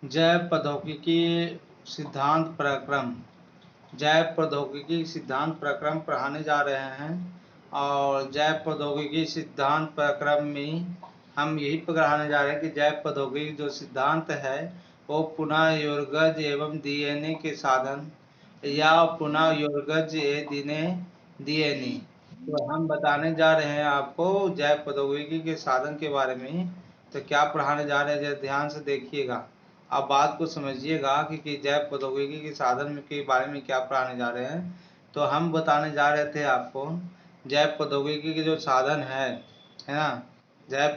जैव प्रौद्योगिकी सिद्धांत प्रक्रम। जैव प्रौद्योगिकी सिद्धांत प्रक्रम पढ़ाने जा रहे हैं और जैव प्रौद्योगिकी सिद्धांत प्रक्रम में हम यही पढ़ाने जा रहे हैं कि जैव प्रौद्योगिकी जो सिद्धांत है वो पुनः योरगज एवं डीएनए के साधन या पुनः योरगज डीएनए। तो हम बताने जा रहे हैं आपको जैव प्रौद्योगिकी के साधन के बारे में। तो क्या पढ़ाने जा रहे हैं, जरा ध्यान से देखिएगा। आप बात को समझिएगा कि जैव प्रौद्योगिकी के साधन के बारे में क्या पढ़ाने जा रहे हैं। तो हम बताने जा रहे थे आपको जैव प्रौद्योगिकी के जो साधन है ना। जैव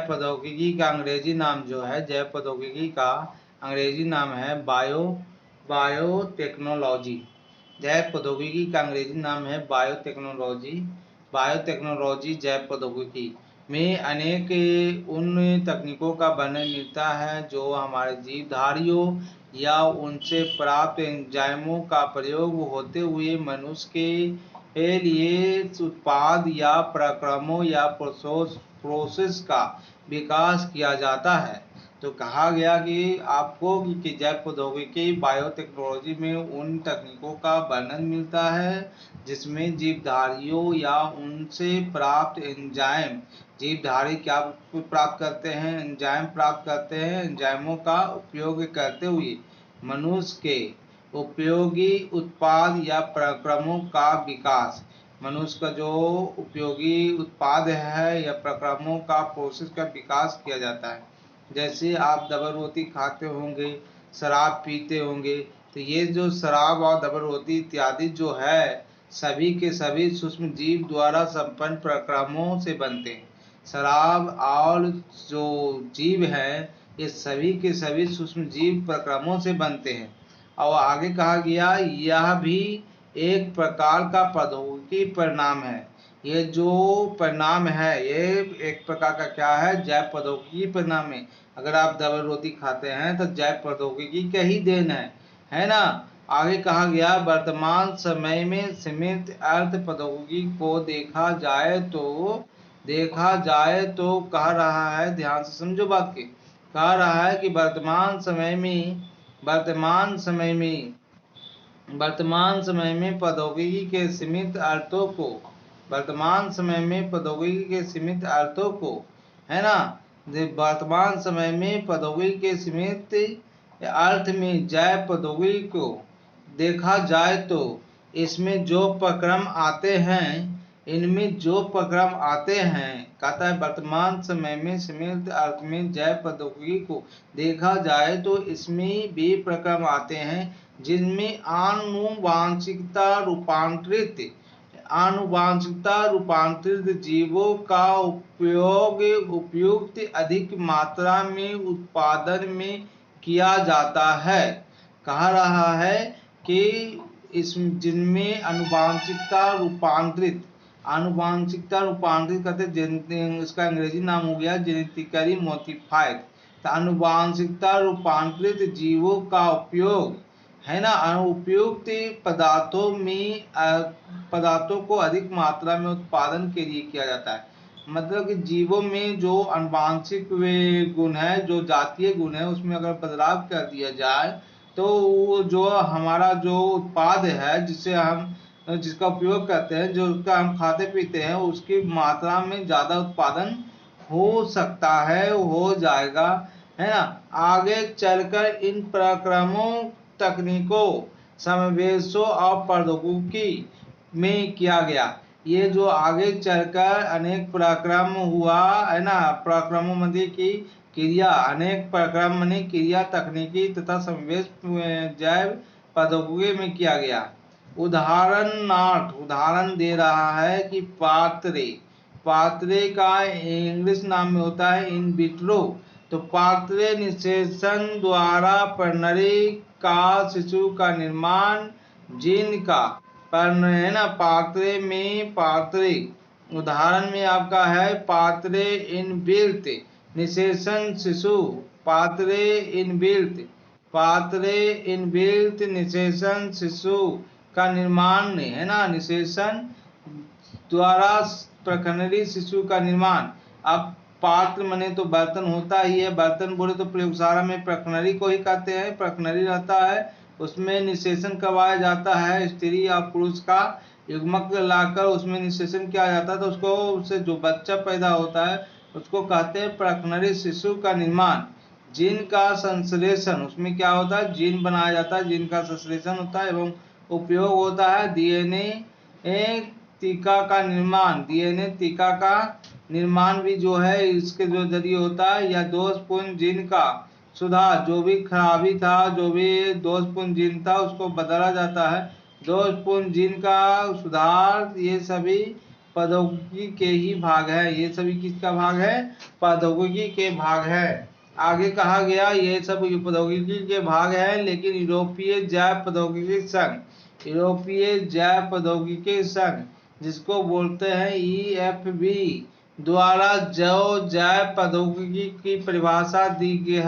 प्रौद्योगिकी का अंग्रेजी नाम जो है, जैव प्रौद्योगिकी का अंग्रेजी नाम है बायोटेक्नोलॉजी। जैव प्रौद्योगिकी का अंग्रेजी नाम है बायोटेक्नोलॉजी। बायोटेक्नोलॉजी जैव प्रौद्योगिकी में अनेक उन तकनीकों का वर्णन मिलता है जो हमारे जीवधारियों या उनसे प्राप्त एंजाइमों का प्रयोग होते हुए मनुष्य के लिए उत्पाद या प्रक्रमों या प्रोसेस का विकास किया जाता है। तो कहा गया कि आपको कि जैव प्रौद्योगिकी बायोटेक्नोलॉजी में उन तकनीकों का वर्णन मिलता है जिसमें जीवधारियों या उनसे प्राप्त एंजाइम, जीवधारी क्या प्राप्त करते हैं, एंजाइम प्राप्त करते हैं, एंजाइमों का उपयोग करते हुए मनुष्य के उपयोगी उत्पाद या प्रक्रमों का विकास, मनुष्य का जो उपयोगी उत्पाद है या प्रक्रमों का प्रोसेस का विकास किया जाता है। जैसे आप डबल रोटी खाते होंगे, शराब पीते होंगे, तो ये जो शराब और डबल रोटी इत्यादि जो है सभी के सभी सूक्ष्म जीव द्वारा संपन्न प्रक्रमों से बनते हैं। शराब और जो जीव हैं ये सभी के सभी सूक्ष्म जीव प्रक्रमों से बनते हैं। और आगे कहा गया यह भी एक प्रकार का प्रौद्योगिकी परिणाम है। ये जो परिणाम है ये एक प्रकार का क्या है, जैव प्रौद्योगिकी परिणाम है। अगर आप डबल रोटी खाते हैं तो जैव प्रौद्योगिकी का ही देन है ना। आगे कहा गया वर्तमान समय में सीमित अर्थ प्रौद्योगिकी को देखा जाए तो कह रहा है, ध्यान से समझो बात के, कह रहा है कि वर्तमान समय में प्रौद्योगिकी के सीमित अर्थों को है ना, वर्तमान समय में प्रौद्योगिकी के सीमित अर्थ में जैव प्रौद्योगिकी को देखा जाए तो इनमें जो प्रक्रम आते हैं कहता है वर्तमान समय में सीमित अर्थ में जैव प्रौद्योगिकी को देखा जाए तो इसमें भी प्रक्रम आते हैं जिनमें आनुवांशिकता रूपांतरित जीवों का उपयोग उपयुक्त अधिक मात्रा में उत्पादन में किया जाता है। कह रहा है कि इस जिनमें आनुवांशिकता रूपांतरित करते, इसका अंग्रेजी नाम हो गया जेनेटिकली मॉडिफाइड। तो आनुवांशिकता रूपांतरित जीवों का उपयोग है ना उपयुक्त पदार्थों को अधिक मात्रा में उत्पादन के लिए किया जाता है। मतलब कि जीवों में जो आनुवांशिक गुण है, जो जातीय गुण है, उसमें अगर बदलाव कर दिया जाए तो वो जो हमारा जो उत्पाद है जिसका उपयोग करते हैं, जो उसका हम खाते पीते हैं, उसकी मात्रा में ज़्यादा उत्पादन हो सकता है, हो जाएगा, है ना। आगे चलकर इन प्रक्रमों, तकनीकों, समावेशों और प्रौद्योगिकी में किया गया। ये जो आगे चलकर अनेक प्रक्रम हुआ है ना, प्रक्रमों मध्य की क्रिया, अनेक प्रक्रम ने क्रिया, तकनीकी तथा समावेश जैव प्रौद्योगिकी में किया गया। उदाहरण दे रहा है कि पात्रे का इंग्लिश नाम में होता है इन विट्रो। तो पात्रे निषेचन द्वारा प्रनरी का शिशु का निर्माण, जीन का है ना, पात्रे उदाहरण में आपका है पात्रे इनबिल्ट निषेचन शिशु, पात्रे इनबिल्ट निषेचन शिशु का निर्माण है ना, निषेचन द्वारा प्रखंडरी शिशु का निर्माण। अब पात्र मने तो बर्तन होता ही है, बर्तन बोले तो प्रयोगशाला में प्रकनरी को ही कहते हैं, प्रकनरी रहता है, उसमें निषेचन करवाया जाता है, स्त्री या पुरुष का युग्मक लाकर उसमें निषेचन किया जाता है, तो उसको उससे जो बच्चा पैदा होता है उसको कहते हैं प्रकनरी। शिशु का निर्माण, जीन का संश्लेषण, उसमें क्या होता है, जीन बनाया जाता है, जीन का संश्लेषण होता है एवं उपयोग होता है। डीएनए टीका का निर्माण, डीएनए टीका का निर्माण भी जो है इसके जो जरिए होता है, या दोषपूर्ण जीन का सुधार, जो भी खराबी था, जो भी दोषपूर्ण जीन था उसको बदला जाता है, दोषपूर्ण जीन का सुधार, ये सभी प्रौद्योगिकी के ही भाग है, ये सभी किसका भाग है, प्रौद्योगिकी के भाग है। आगे कहा गया ये सब प्रौद्योगिकी के भाग है, लेकिन यूरोपीय जैव प्रौद्योगिकी संघ, यूरोपीय जैव प्रौद्योगिकी संघ जिसको बोलते हैं EFB द्वारा जो जैव प्रौद्योगिकी की परिभाषा दी गई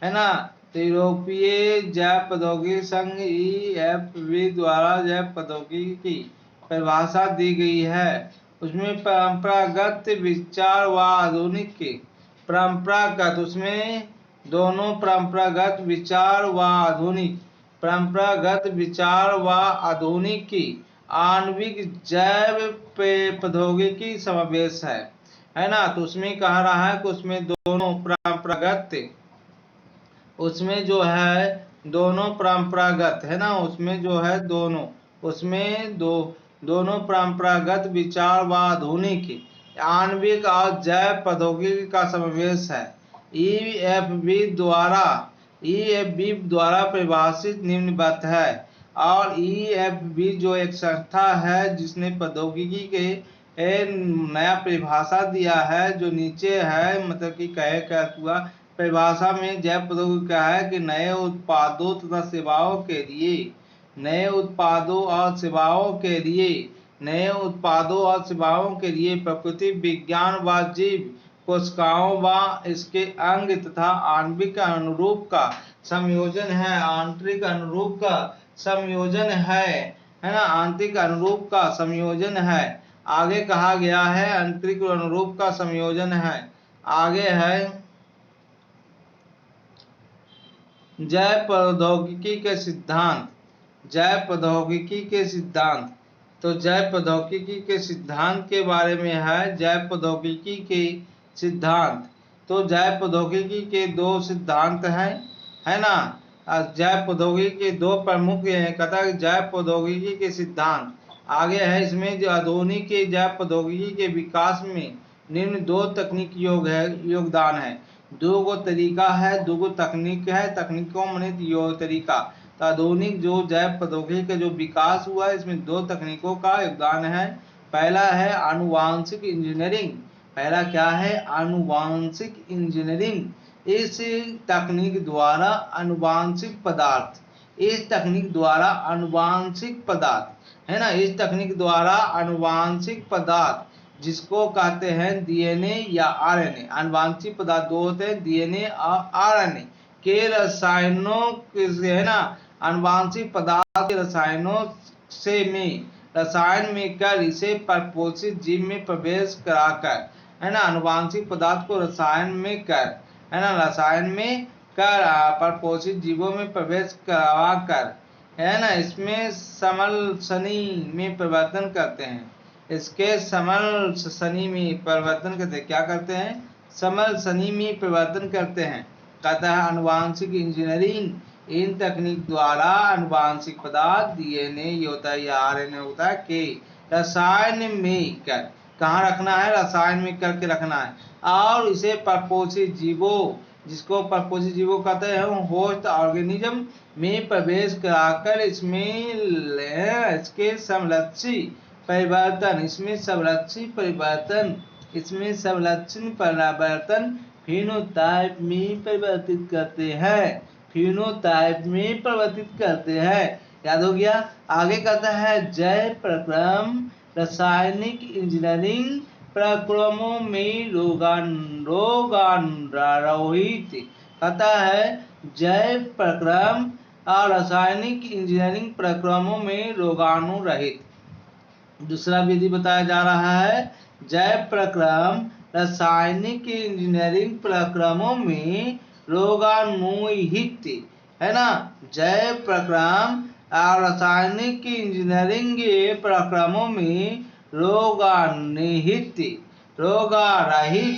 है ना, तो यूरोपीय जैव प्रौद्योगिकी संघ EFB द्वारा जैव प्रौद्योगिकी की परिभाषा दी गई है। उसमें परंपरागत विचार व आधुनिक, परंपरागत, उसमें दोनों परंपरागत विचार व आधुनिक, परंपरागत विचार व आधुनिक की आणविक जैव प्रौद्योगिकी समावेश है ना। तो उसमें कह रहा है कि उसमें दोनों परंपरागत, उसमें जो है दोनों परंपरागत है ना, उसमें जो है दोनों, उसमें दोनों परंपरागत विचार व आधुनिक आणविक और जैव प्रौद्योगिकी का समावेश है। EFB द्वारा परिभाषित निम्नवत है, और EFB जो एक संस्था है जिसने प्रौद्योगिकी के नया परिभाषा दिया है, जो नीचे है, मतलब कि कहे क्या हुआ परिभाषा में जैव प्रौद्योगिकी का है कि नए उत्पादों तथा सेवाओं के लिए, नए उत्पादों और सेवाओं के लिए, नए उत्पादों और सेवाओं के लिए प्रकृति विज्ञान व जीव कोशिकाओं व इसके अंग तथा आणविक अनुरूप का संयोजन है, आंतरिक अनुरूप का संयोजन है ना, आंतरिक अनुरूप का संयोजन है। आगे कहा गया है आंतरिक अनुरूप का संयोजन है। आगे है जैव प्रौद्योगिकी के सिद्धांत, जैव प्रौद्योगिकी के सिद्धांत। तो जैव प्रौद्योगिकी के सिद्धांत के बारे में है, जैव प्रौद्योगिकी के सिद्धांत। तो जैव प्रौद्योगिकी के दो सिद्धांत हैं, है ना। जैव प्रौद्योगिकी के दो प्रमुख कहता है जैव प्रौद्योगिकी के सिद्धांत। आगे है इसमें जो आधुनिक जैव प्रौद्योगिकी के विकास में निम्न दो तकनीक योगदान है, दो गो तरीका है, दो गो तकनीक है, तकनीकों में तरीका। तो आधुनिक जो जैव प्रौद्योगिकी का जो विकास हुआ है इसमें दो तकनीकों का योगदान है। पहला है आनुवांशिक इंजीनियरिंग, पहला क्या है, आनुवांशिक इंजीनियरिंग। इस तकनीक द्वारा आनुवांशिक पदार्थ, इस तकनीक द्वारा आनुवांशिक पदार्थ है ना, इस तकनीक द्वारा आनुवांशिक पदार्थ जिसको कहते हैं DNA या RNA, आनुवांशिक पदार्थ दो होते हैं DNA और RNA के रसायनों से, है ना, आनुवांशिक पदार्थ के रसायनों से में रसायन में कर इसे परपोषित जीव में प्रवेश कराकर, है ना, आनुवांशिक पदार्थ को रसायन में कर, है ना, रसायन में कर परपोषित जीवों में प्रवेश करवा कर, है ना, इसमें समलसनी में परिवर्तन करते हैं, इसके समलसनी में परिवर्तन करते हैं, क्या करते हैं, समलसनी में परिवर्तन करते हैं। कहता है आनुवांशिक इंजीनियरिंग इन तकनीक द्वारा आनुवांशिक पदार्थ DNA होता है या RNA होता है के रसायन में कर, कहाँ रखना है, रसायन में करके रखना है, और इसे परपोषित जीवों, जिसको परपोषित जीवों कहते हैं, होस्ट ऑर्गेनिज्म में प्रवेश कराकर इसमें इसके समलक्षी परिवर्तन, इसमें समलक्षी परिवर्तन, इसमें समलक्षण परिवर्तन फिनोटाइप में परिवर्तित करते हैं, फिनोटाइप में परिवर्तित करते हैं। याद हो गया। आगे कहता है जैव प्रक्रम रासायनिक इंजीनियरिंग प्रक्रमों में रोगाणुरहित, कहता है जैव प्रक्रम और रासायनिक इंजीनियरिंग प्रक्रमों में रोगाणु रहित। दूसरा विधि बताया जा रहा है जैव प्रक्रम रासायनिक इंजीनियरिंग प्रक्रमों में रोगाणुरहित, है ना, जैव प्रक्रम और रासायनिक इंजीनियरिंग प्रक्रमों में रोगाणुरहित, रोगाणुरहित,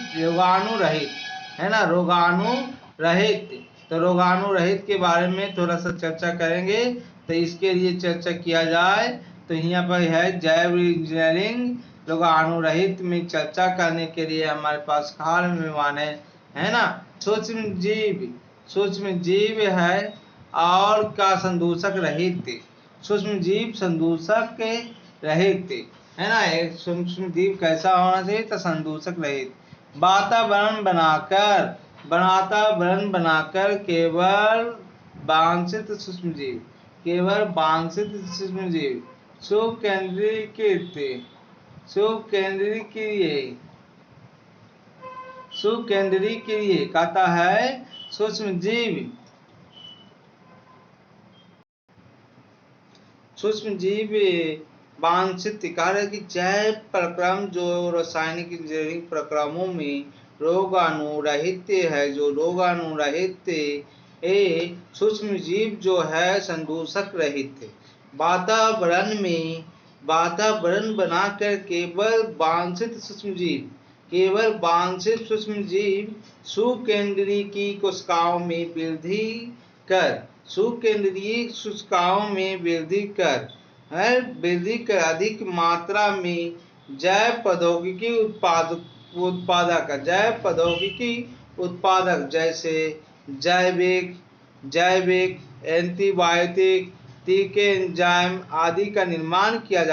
है ना, रोगाणुरहित। तो रोगाणुरहित के बारे में थोड़ा सा चर्चा करेंगे। तो इसके लिए चर्चा किया जाए तो यहाँ पर है जैव इंजीनियरिंग रोगाणुरहित में चर्चा करने के लिए हमारे पास खाल मेहमान है ना, सूक्ष्म जीव है और का संदूषक रहित, सूक्ष्म जीव संदूषक रहित, है ना। एक सूक्ष्म जीव कैसा होना चाहिए? तो संदूषक रहित। वातावरण बनाकर केवल वांछित सूक्ष्म जीव, केवल वांछित सूक्ष्म जीव, सुकेंद्रीय कहता है सूक्ष्म जीव वांछित कार्य की जैव प्रक्रम जो रासायनिक इंजीनियरिंग प्रक्रमों में रोगाणुरहित है, जो रोगाणुरहित सूक्ष्म जीव जो है संदूषक रहित है। वातावरण बनाकर केवल वांछित सूक्ष्म जीव सुकेंद्रीय की कोशिकाओं में वृद्धि कर अधिक मात्रा में जैव प्रौद्योगिकी उत्पादक जैसे जैविक एंटीबायोटिक टीके एंजाइम आदि का निर्माण किया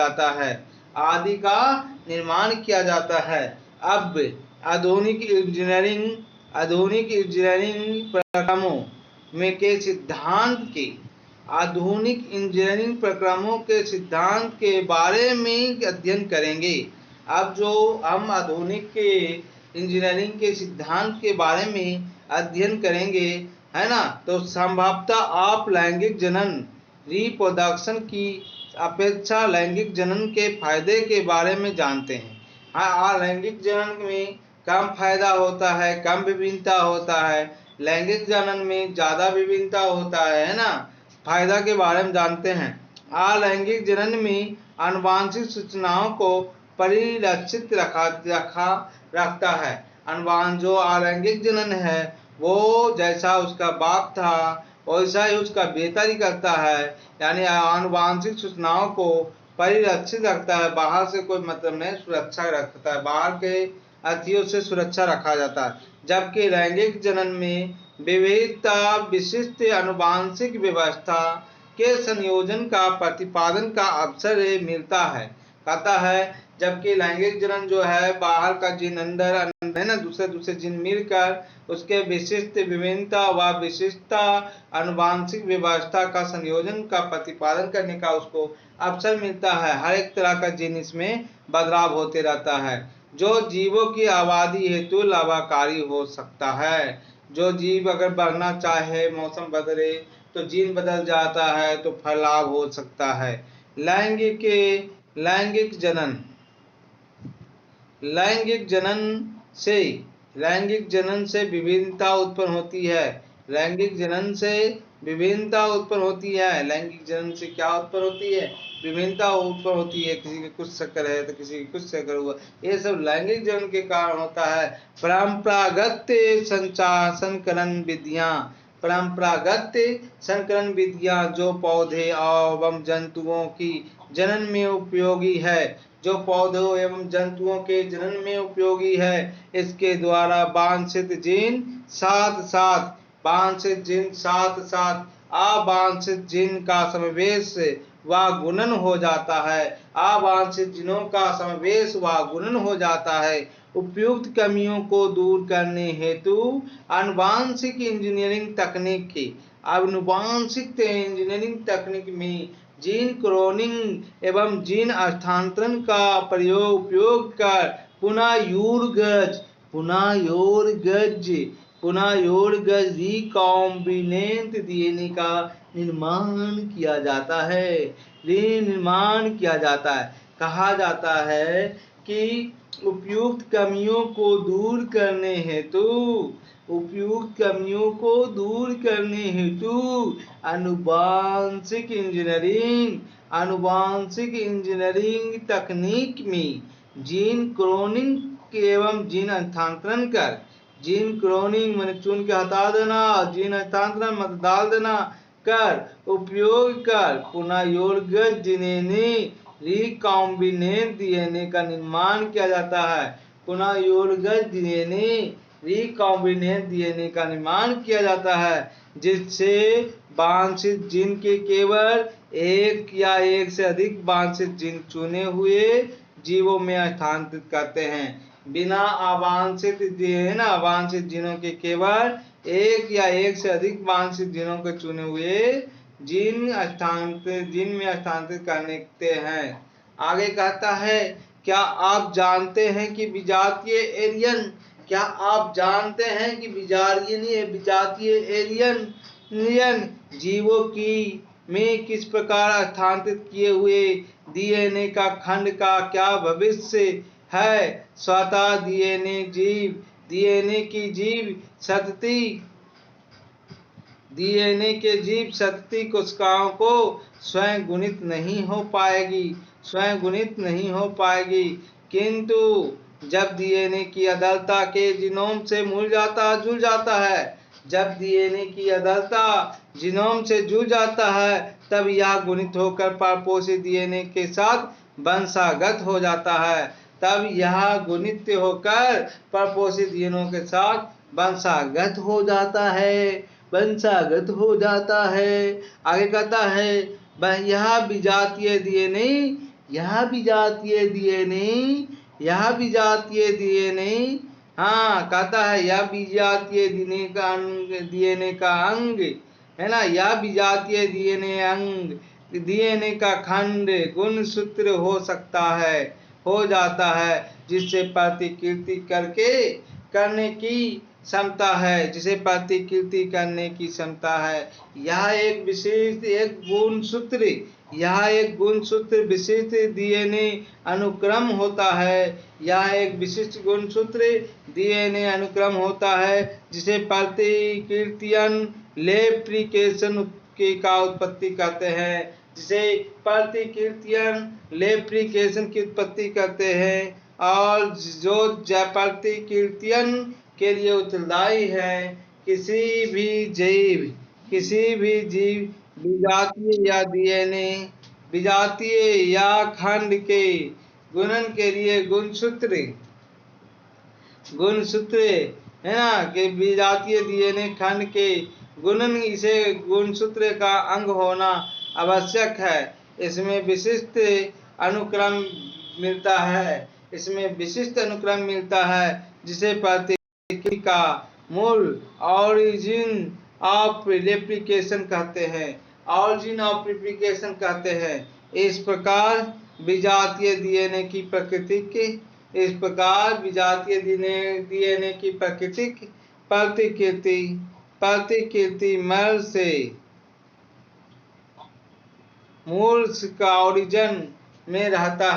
जाता है। अब आधुनिक इंजीनियरिंग प्रक्रमों में के सिद्धांत के बारे में अध्ययन करेंगे। अब जो हम आधुनिक इंजीनियरिंग के सिद्धांत के बारे में अध्ययन करेंगे, है ना, तो संभवतः आप लैंगिक जनन रिप्रोडक्शन की अपेक्षा लैंगिक जनन के फायदे के बारे में जानते हैं। हाँ, लैंगिक जनन में कम फायदा होता है, कम विभिन्नता होता है, लैंगिक जनन में ज्यादा विभिन्नता होता है ना। फायदा के बारे में जानते हैं। अलैंगिक जनन में आनुवांशिक सूचनाओं को परिरक्षित रखता है। जो अलैंगिक जनन है वो जैसा उसका बाप था वैसा ही उसका बेटा ही करता है, यानी आनुवांशिक सूचनाओं को परिरक्षित रखता है। बाहर से कोई मतलब नहीं, सुरक्षा रखता है, बाहर के अतिथियों से सुरक्षा रखा जाता है। जबकि लैंगिक जनन में विविधता विशिष्ट आनुवांशिक व्यवस्था के संयोजन का प्रतिपादन का अवसर मिलता है, कहता है। जबकि लैंगिक जनन जो है बाहर का जीन अंदर है ना, दूसरे जीन मिलकर उसके विशिष्ट विभिन्नता व विशिष्टता आनुवांशिक व्यवस्था का संयोजन का प्रतिपादन करने का उसको अवसर मिलता है। हर एक तरह का जीन इसमें बदलाव होते रहता है, जो जीवों की आबादी हेतु लाभकारी हो सकता है। जो जीव अगर बढ़ना चाहे, मौसम बदले तो जीन बदल जाता है, तो फैलाव हो सकता है। लैंगिक जनन से विभिन्नता उत्पन्न होती है। लैंगिक जनन से विभिन्नता उत्पन्न होती है। लैंगिक जनन से क्या उत्पन्न होती है? विभिन्नता उत्पन्न होती है। किसी के कुछ शक्कर है तो किसी के कुछ शक्कर हुआ, ये सब लैंगिक जनन के कारण होता है। परंपरागत संकरण विधियां जो पौधे एवं जंतुओं की जनन में उपयोगी है, इसके द्वारा वांछित जीन साथ साथ अवांछित जीन का समावेश व गुणन हो जाता है। अवांछित जीनों का समावेश व गुणन हो जाता है। उपयुक्त कमियों को दूर करने हेतु आनुवांशिक इंजीनियरिंग तकनीक में जीन क्लोनिंग एवं जीन स्थानांतरण का उपयोग कर पुनः रिकॉम्बिनेंट डीएनए का निर्माण किया जाता है। कहा जाता है कि उपयुक्त कमियों को दूर करने हेतु आनुवांशिक इंजीनियरिंग तकनीक में जीन क्लोनिंग एवं जीन हस्तांतरण कर, जीन क्लोनिंग मैंने चुन के हटा देना, जीन हस्तांतरण मत डाल देना कर उपयोग कर पुनः योजगत डीएनए रिकॉम्बिनेंट डीएनए का निर्माण किया जाता है। पुनः योजगत डीएनए रिकॉम्बिनेंट डीएनए का निर्माण किया जाता है, जिससे वांछित जीन के केवल एक या एक से अधिक वांछित जीन चुने हुए जीवों में हस्तांतरित करते हैं। बिना अवांछित जीनों के केवल एक या एक से अधिक वांछित जीनों के चुने हुए जीन में हस्तांतरित करते हैं। आगे कहता है, क्या आप जानते हैं कि विजातीय एलियन जीवों की में किस प्रकार हस्तांतरित किए हुए डीएनए का खंड का क्या भविष्य है? स्वतः डीएनए के जीव शक्ति कोशिकाओं को स्वयं गुणित नहीं हो पाएगी, किंतु जब डीएनए की अदलता के जीनोम से जुड़ जाता है, तब यह गुणित होकर परपोषित डीएनए के साथ वंशागत हो जाता है। आगे कहता है, यह विजातीय डीएनए कहता है यह विजातीय डीएनए का अंग है ना, यह विजातीय डीएनए का खंड गुणसूत्र हो जाता है, जिससे प्रतिकृति करने की क्षमता है। यह एक गुणसूत्र विशिष्ट डीएनए अनुक्रम होता है, जिसे प्रतिकृतियन रेप्लिकेशन का उत्पत्ति करते हैं, और जो प्रतिकृतियन के लिए उत्तरदायी है। किसी भी जीव विजातीय या खंड के गुणन के लिए गुणसूत्र है ना, कि विजातीय डीएनए खंड के गुणन इसे गुणसूत्र का अंग होना आवश्यक है। इसमें विशिष्ट अनुक्रम मिलता है, जिसे प्रतिकृति का मूल ऑरिजिन ऑफ रेप्लिकेशन कहते हैं। इस प्रकार विजातीय डीएनए की प्रतिकृति मूल का ओरिजिन में रहता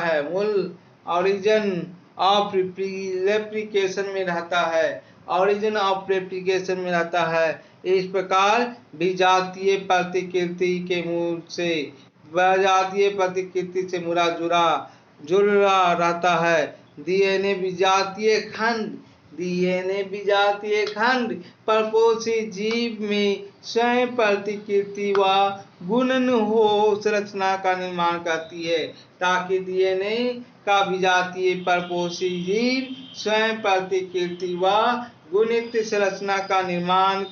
है। इस प्रकार विजातीय प्रतिकृति के मूल से विजातीय प्रतिकृति से जुड़ा रहता है। डीएनए विजातीय खंड परपोषित जीव में स्वयं प्रतिकृति व गुणन संरचना का निर्माण करती है, ताकि डीएनए का विजातीय परपोषित जीव स्वयं प्रतिकृति व गुणित संरचना का निर्माण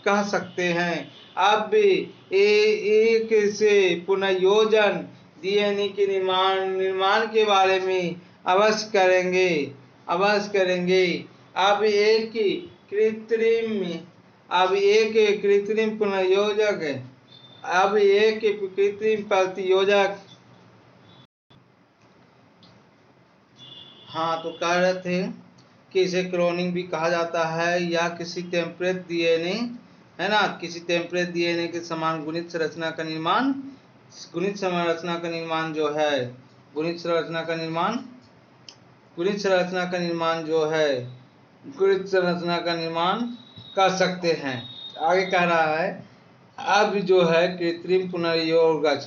कह सकते हैं। अब एक से पुनर्योजन डीएनए के निर्माण के बारे में अवश्य करेंगे। अब एक कृत्रिम प्रतियोजक तो कह रहे थे कि इसे क्लोनिंग भी कहा जाता है, या किसी टेम्परेट डीएनए है ना, किसी टेम्परेट डीएनए के समान गुणित संरचना का निर्माण गुणित संरचना का निर्माण जो है, गुणित संरचना का निर्माण कर सकते हैं। आगे कह रहा है अब जो है कृत्रिम पुनर्योगज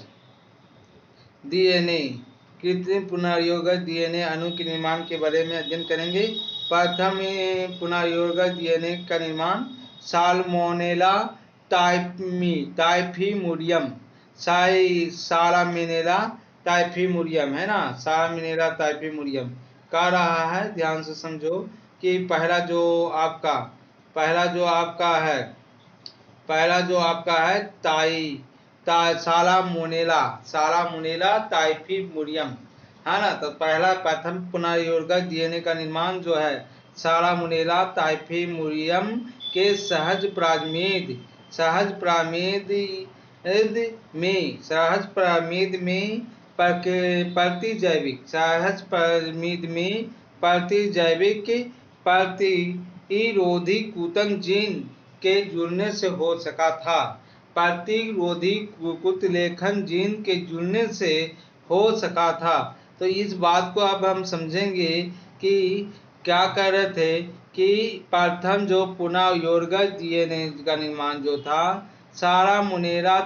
डीएनए, कृत्रिम पुनर्योगज डीएनए अणु के निर्माण के बारे में अध्ययन करेंगे। प्रथम पुनर्योगज डीएनए का निर्माण साल्मोनेला टाइफीमुरियम सालामिनेला टाइफीमुरियम है ना, सालामिनेला टाइफीमुरियम कह रहा है। ध्यान से समझो कि पहला जो आपका है सालामोनेला टाइफीमुरियम है ना। तो पहला प्रथम पुनर्योगज डीएनए का निर्माण जो है सालामोनेला टाइफीमुरियम के सहज प्रामीद में प्रतिजैविक प्रतिरोधी कुतन जीन के जुड़ने से हो सका था। प्रतिरोधी कुतलेखन जीन के जुड़ने से हो सका था। तो इस बात को अब हम समझेंगे कि क्या कह रहे थे कि प्रथम जो पुनर्योगज डीएनए का निर्माण जो था सालामोनेला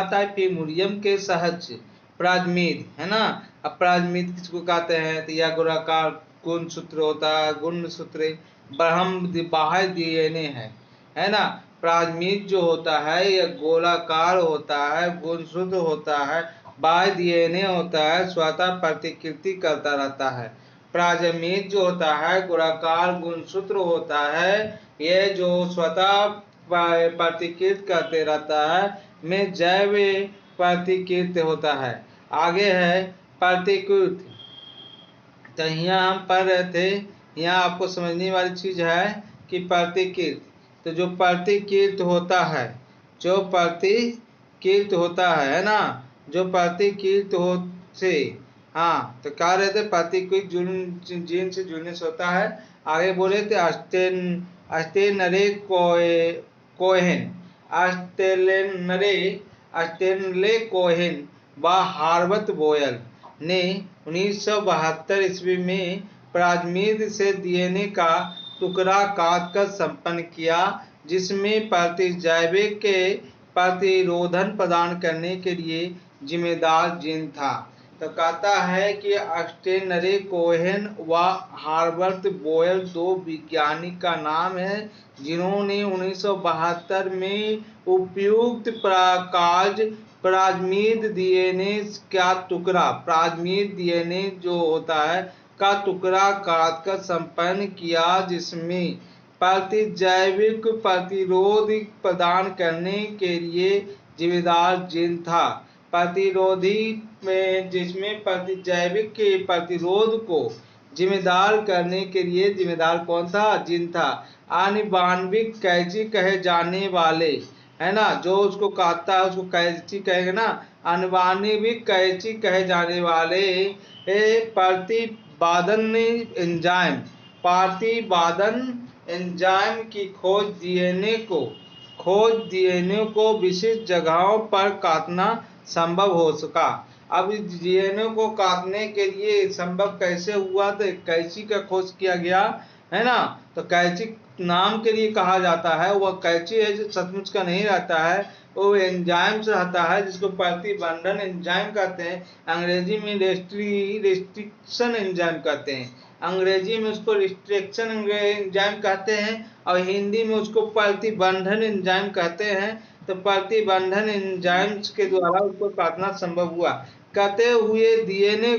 टाइफीमुरियम के सहज प्लाज्मिड है ना। अब प्लाज्मिड किसको कहते हैं, तो यह गोलाकार गुणसूत्र होता है, गुणसूत्र बाह्य डीएनए है ना। प्लाज्मिड जो होता है यह गोलाकार होता है, गुणसूत्र होता है, बाह्य डीएनए होता है, स्वतः प्रतिकृति करता रहता है। प्लाज्मिड जो होता है गोलाकार गुणसूत्र होता है, यह जो स्वतः प्रतिकृत करते रहता है में जैव प्रतिकृत होता है। आगे है प्रतिकृत, तो यहाँ हम पढ़ रहे थे, यहाँ आपको समझने वाली चीज है कि प्रतिकृत, तो जो प्रतिकृत होता है ना, जो प्रतिकृत हो से हाँ, तो कह रहे थे प्रतिकृत जीन से जुड़ने से होता है। आगे बोले थे अस्टेनरे कोहेन व हार्वर्ट बोयल ने 1972 ईस्वी में प्लाज्मिड से डीएनए का टुकड़ा काटकर संपन्न किया, जिसमें प्रतिजैविक के प्रतिरोधन प्रदान करने के लिए जिम्मेदार जीन था। तो कहता है कि अस्टेनरे कोहेन व हार्वर्ट बोयल दो वैज्ञानिक का नाम है जिन्होंने 1972 में उपयुक्त प्लाज्मिड डीएनए का टुकड़ा, प्लाज्मिड डीएनए जो होता है का टुकड़ा काटकर संपन्न किया, जिसमें प्रतिजैविक प्रतिरोध प्रदान करने के लिए जिम्मेदार जीन था। प्रतिरोधी में जिसमें प्रतिजैविक के प्रतिरोध को जिम्मेदार करने के लिए जिम्मेदार कौन था, जीन था। आणविक कैंची कहे जाने वाले है ना, जो उसको काटता है उसको कैंची कहेंगे ना, आणविक कैंची कहे जाने वाले प्रतिपादन एंजाइम की खोज डीएनए को विशिष्ट जगहों पर काटना संभव हो सका। अब इस डीएनए को काटने के लिए संभव कैसे हुआ, तो कैंची का खोज किया गया है ना। तो कैंची नाम के लिए कहा जाता है, वह कैंची है जो सचमुच का नहीं रहता है, वो एंजाइम से आता है जिसको प्रतिबंधन एंजाइम कहते हैं। अंग्रेजी में रिस्ट्रिक्शन एंजाइम कहते हैं, अंग्रेजी में उसको रिस्ट्रिक्शन एंजाइम कहते हैं और हिंदी में उसको प्रतिबंधन एंजाइम कहते हैं। तो प्रतिबंधन एंजाइम के द्वारा उसको काटना संभव हुआ। कटे हुए डीएनए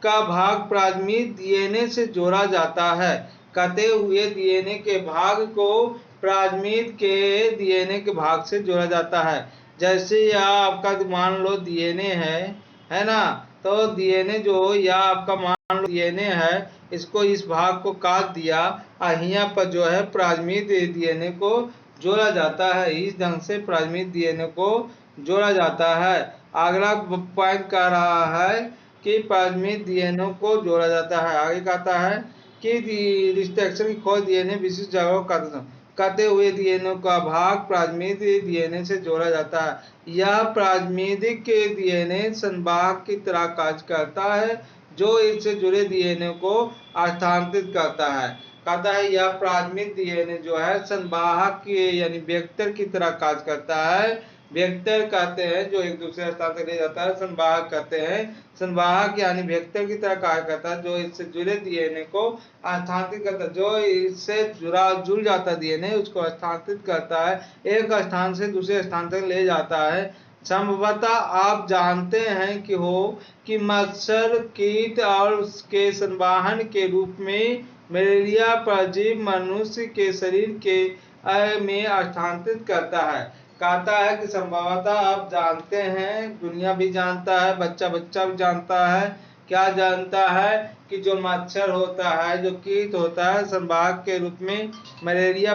का भाग प्लाज्मिड डीएनए से जोड़ा जाता है। कटे हुए डीएनए के भाग को प्लाज्मिड के डीएनए के भाग से जोड़ा जाता है। जैसे यह आपका मान लो डीएनए है ना, तो डीएनए जो यह आपका मान लो डीएनए है, इसको इस भाग को काट दिया और यहाँ पर जो है प्लाज्मिड डीएनए को जोड़ा जाता है। इस ढंग से प्लाज्मिड डीएनए को जोड़ा जाता है। अगला पॉइंट कह रहा है कि प्लाज्मिड डीएनए को जोड़ा जाता है। आगे कहता है कि रिस्ट्रिक्शन की खोज डीएनए विशिष्ट जगहों का कटे हुए डीएनए का भाग प्राथमिक डीएनए से जोड़ा जाता है। यह प्राथमिक डीएनए संवाहक की तरह कार्य करता है जो इससे जुड़े डीएनए को स्थानांतरित करता है। कहता है यह प्राथमिक डीएनए जो है संवाहक यानी वेक्टर की तरह कार्य करता है। वेक्टर कहते हैं जो एक दूसरे स्थान तक ले जाता है, संवाहक कहते हैं, संवाहक यानी वेक्टर की तरह कार्य करता है जो इससे जुड़े डीएनए को स्थानांतरित करता है। जो इससे जुड़ जाता है डीएनए उसको स्थानांतरित करता है, एक स्थान से दूसरे स्थान तक ले जाता है। संभवतः आप जानते हैं कि मच्छर, कीट और उसके संवाहन के रूप में मलेरिया परजीवी मनुष्य के शरीर के में स्थानांतरित करता है। कहता है कि संभवतः आप जानते हैं, दुनिया भी जानता है, बच्चा भी जानता है। क्या जानता है कि जो मच्छर होता है, जो कीट होता है, संवाहक के रूप में मलेरिया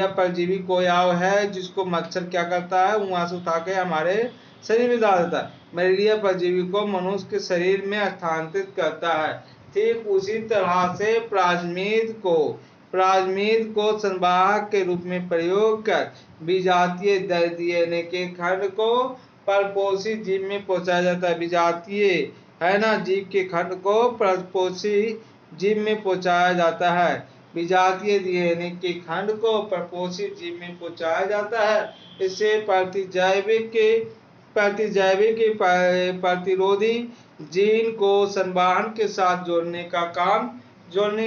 परजीवी कोई आव है जिसको मच्छर क्या करता है, वहां से उठा के हमारे शरीर में डाल देता है। मलेरिया परजीवी को मनुष्य के शरीर में स्थानांतरित करता है। ठीक उसी तरह से प्लाज्मिड को संवाहक के रूप में प्रयोग कर विजातीय डीएनए के खंड को परपोषी जीव में पहुंचाया जाता है। विजातीय है ना, जीव के खंड को परपोषी जीव में पहुंचाया जाता है। विजातीय डीएनए के खंड को परपोषी जीव में पहुंचाया जाता है। इससे प्रतिरोधी जीन को संवाहन के साथ जोड़ने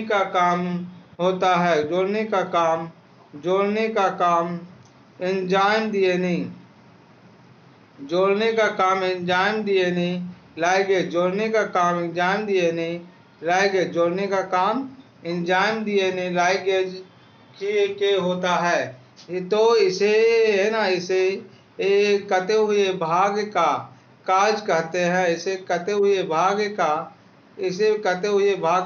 का काम होता है। जोड़ने का काम एंजाइम डीएनए लाइगेज जोड़ने का काम एंजाइम डीएनए लाइगेज के होता है। तो इसे है ना, इसे कटे हुए भाग का काज कहते हैं। इसे कटे हुए भाग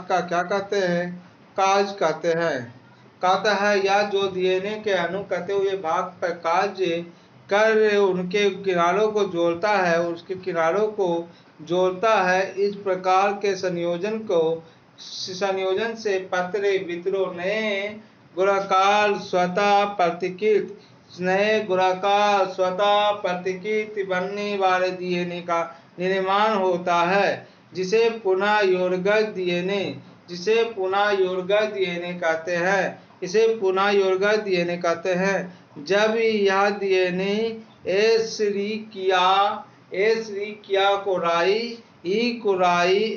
का क्या कहते हैं, काज कहते हैं। कहता है यह जो डीएनए के अणु कटे हुए भाग पर कार्य कर उनके किनारों को जोड़ता है। इस प्रकार के संयोजन से पतरे वितरों नए गोलाकार स्वतः प्रतिकृति बनने वाले डीएनए का निर्माण होता है, जिसे पुनः योजगत डीएनए कहते हैं। जब यह डीएनए एशेरिकिया कोराई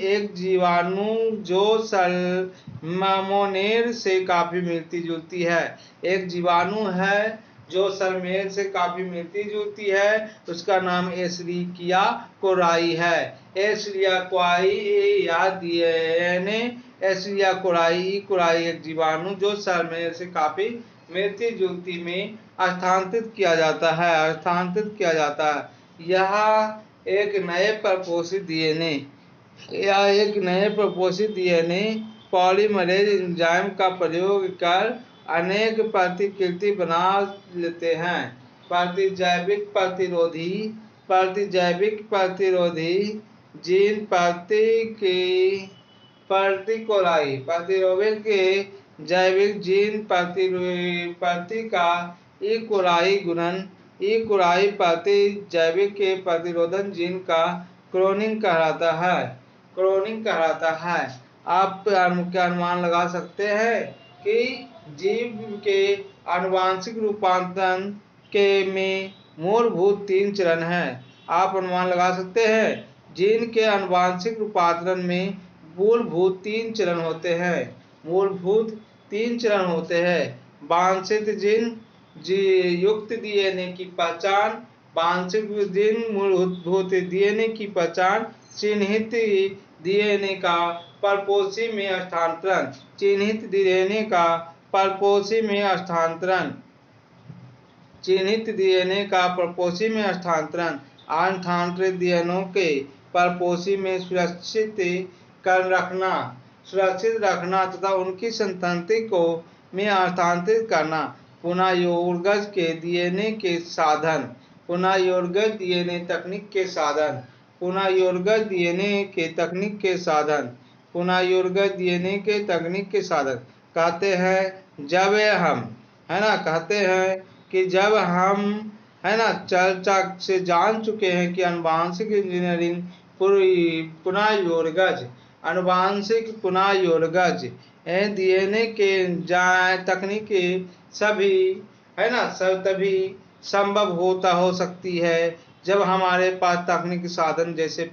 एक जीवाणु जो सल्मोनेल से काफी मिलती जुलती है, एक जीवाणु है जो सल्मोनेल से काफी मिलती जुलती है, उसका नाम एशेरिकिया कोराई है। एशेरिकिया कोराई एक जीवाणु जो सल्मोनेल से काफी मिलती जुलती में स्थानांतरित किया जाता है। यह एक नए प्रपोषित डीएनए पॉलीमरेज एंजाइम का प्रयोग कर अनेक प्रतिकृति बना लेते हैं। प्रतिजैविक प्रतिरोधी जीन प्रतिरोधक के जैविक जीन प्रति का इकोराई गुणन जैविक के प्रतिरोधन जीन का क्लोनिंग कहलाता है। आप क्या अनुमान लगा सकते हैं कि जीव के आनुवांशिक रूपांतरण में मूलभूत 3 चरण हैं। आप अनुमान लगा सकते हैं जीन के आनुवांशिक रूपांतरण में मूलभूत 3 चरण होते हैं। वांछित जीन युक्त डीएनए की पहचान, वांछित जीन मूलभूत डीएनए की पहचान, चिन्हित डीएनए का परपोषी में हस्तांतरण, चिन्हित डीएनए का परपोषी में स्थानांतरित डीएनए के परपोषी में सुरक्षित रखना तथा उनकी संतति को में हस्तांतरित करना। पुनः योजगत के डीएनए के साधन, पुनः योजगत डीएनए तकनीक के साधन कहते हैं जब हम, है ना, कहते हैं कि जब हम, है ना, चर्चा से जान चुके हैं कि आनुवांशिक इंजीनियरिंग पुनः योरगज, आनुवांशिक पुनः योरगज डीएनए के तकनीकी सभी, है ना, सब तभी संभव हो सकती है जब हमारे पास तकनीकी साधन जैसे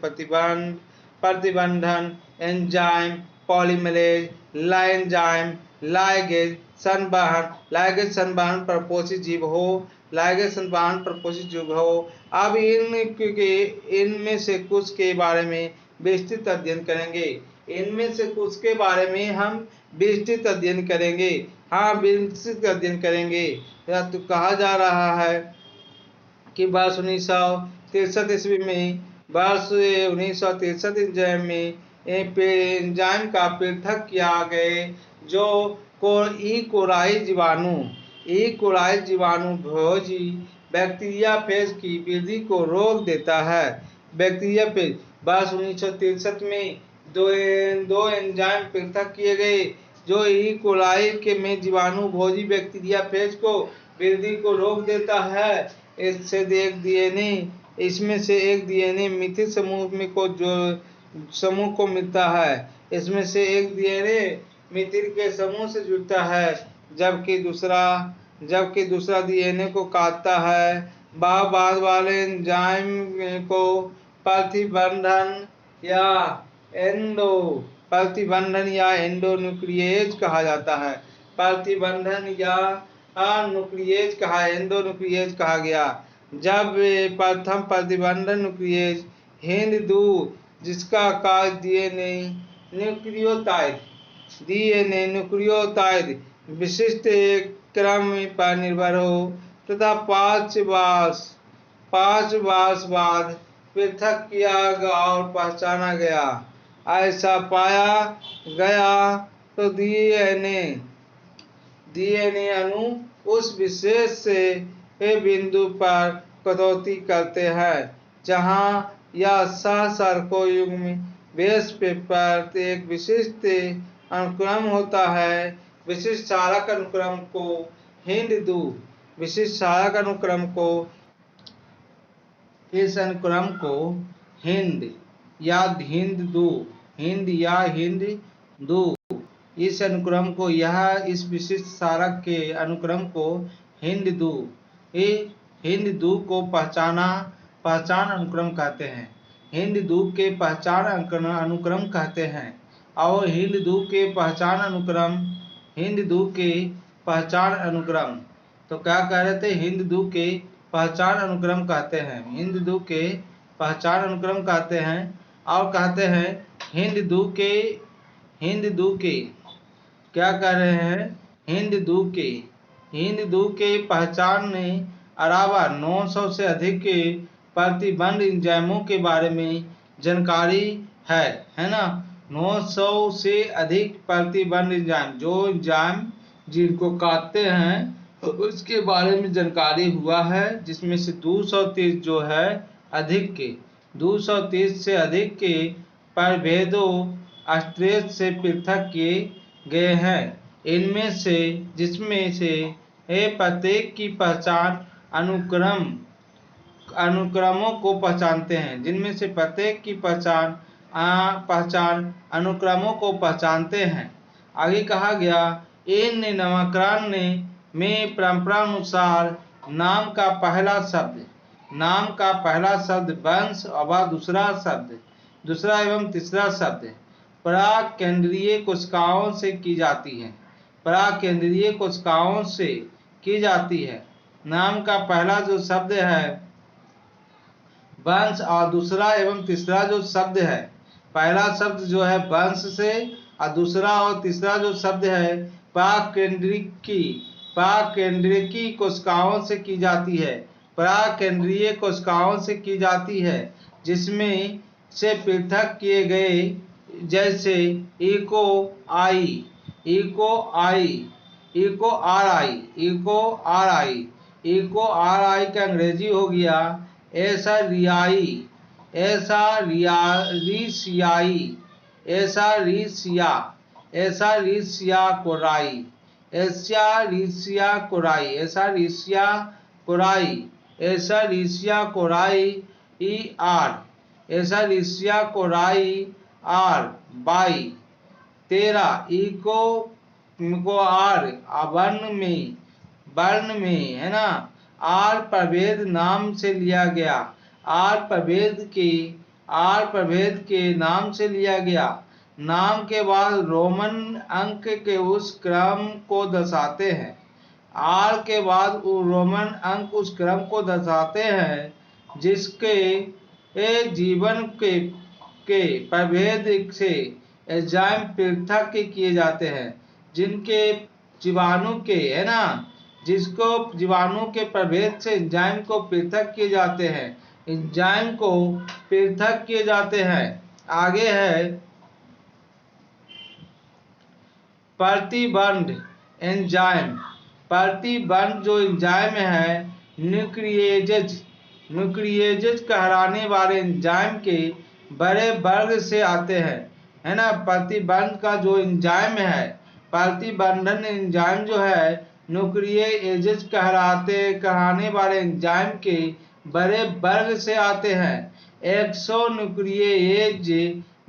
प्रतिबंधन, एंजाइम, पॉलीमरेज, लाइंजाइम, लाइगेज संवहन प्रपोषित जीव हो, लाइगेज संवहन प्रपोषित जीव हो। अब इनमें से कुछ के बारे में विस्तृत अध्ययन करेंगे। इनमें से कुछ के बारे में हम विस्तृत अध्ययन करेंगे। हाँ, विस्तृत अध्ययन करेंगे। तो कहा जा रहा है कि वर्ष 1963 ईस्वी में, वर्ष 1963 में एंजाइम का पृथक किया गए जो ई कोलाई जीवाणु भोजी बैक्टीरिया फेज की वृद्धि को रोक देता है। बैक्टीरिया फेज, वर्ष 1963 में दो एंजाइम पृथक किए गए जो ई कोलाई के में जीवाणु भोजी बैक्टीरिया फेज को वृद्धि को रोक देता है। इसमें से एक डीएनए मिथिल समूह को मिलता है। इसमें से एक डीएनए मिथिल के समूह से जुड़ता है, जबकि दूसरा डीएनए को काटता है। बाद वाले एंजाइम को प्रतिबंधन या एंडोन्यूक्लिएज कहा जाता है। प्रतिबंधन या एंडोन्यूक्लिएज कहा गया। जब प्रथम प्रतिबंधन न्यूक्लिएज हिंद-2, जिसका आकार डीएनए न्यूक्लियोटाइड विशिष्ट क्रम पर निर्भर हो तथा 5 वर्ष बाद पृथक किया और पहचाना गया, ऐसा पाया गया तो डीएनए अणु उस विशेष से बिंदु पर कटौती करते हैं जहां यह सहस्राब्दी युग्म बेस पर एक विशिष्ट अनुक्रम होता है। विशिष्ट क्षारक अनुक्रम को हिंद-2, इस अनुक्रम को हिंद या हिंद-2 इस अनुक्रम को इस विशिष्ट क्षारक के अनुक्रम को हिंद-2 को पहचान अनुक्रम कहते हैं। हिंद-2 के पहचान अनुक्रम कहते हैं और हिंद-2 के पहचान अनुक्रम तो क्या कह रहे थे? हिंद-2 के पहचान अनुक्रम कहते हैं। हिंद-2 के पहचान अनुक्रम कहते हैं और कहते हैं हिंद-2 के क्या कह रहे हैं? हिंद-2 के पहचान में अलावा 900 से अधिक प्रतिबंध एंजाइमों के बारे में जानकारी है ना। 900 से अधिक प्रतिबंध एंजाइम, जो एंजाइम जिनको काटते हैं उसके बारे में जानकारी हुआ है, जिसमें से 230 जो है 230 से अधिक के प्रभेदों स्ट्रेच से पृथक किए गए हैं। जिसमें से प्रत्येक की पहचान अनुक्रमों को पहचानते हैं। जिनमें से प्रत्येक की पहचान अनुक्रमों को पहचानते हैं। आगे कहा गया, इन नामकरण में परंपरानुसार नाम का पहला शब्द वंश और दूसरा एवं तीसरा शब्द पराकेंद्रीय कोशिकाओं से की जाती है। नाम का पहला जो शब्द है वंश और दूसरा एवं तीसरा जो शब्द है, पहला शब्द जो है वंश से और दूसरा और तीसरा जो शब्द है पराकेंद्रीय कोशिकाओं से की जाती है। जिसमें से पृथक किए गए जैसे इको आर आई का अंग्रेजी हो गया Escherichia coli. Escherichia coli, Escherichia coli आर बाई। 13 इको आर वर्ण में है ना, आर प्रभेद नाम से लिया गया, आर प्रभेद के नाम से लिया गया। नाम के बाद रोमन अंक के उस क्रम को दर्शाते हैं, आर के बाद रोमन अंक उस क्रम को दर्शाते हैं जिसके जीवन के प्रभेद से एंजाइम पृथक किए जाते हैं, जिनके जीवाणु के है ना, जिसको जीवाणु के प्रभेद से एंजाइम को पृथक किए जाते हैं, एंजाइम को पृथक किए जाते हैं। आगे है प्रतिबंध एंजाइम। प्रतिबंध जो एंजाइम है न्यूक्लियेजेज कहलाने वाले एंजाइम के बड़े वर्ग से आते हैं, है ना। प्रतिबंध का जो एंजाइम है, प्रतिबंधन एंजाइम जो है न्यूक्लियेजेज कहलाने वाले एंजाइम के बड़े वर्ग से आते हैं। एक्सोन्यूक्लियेज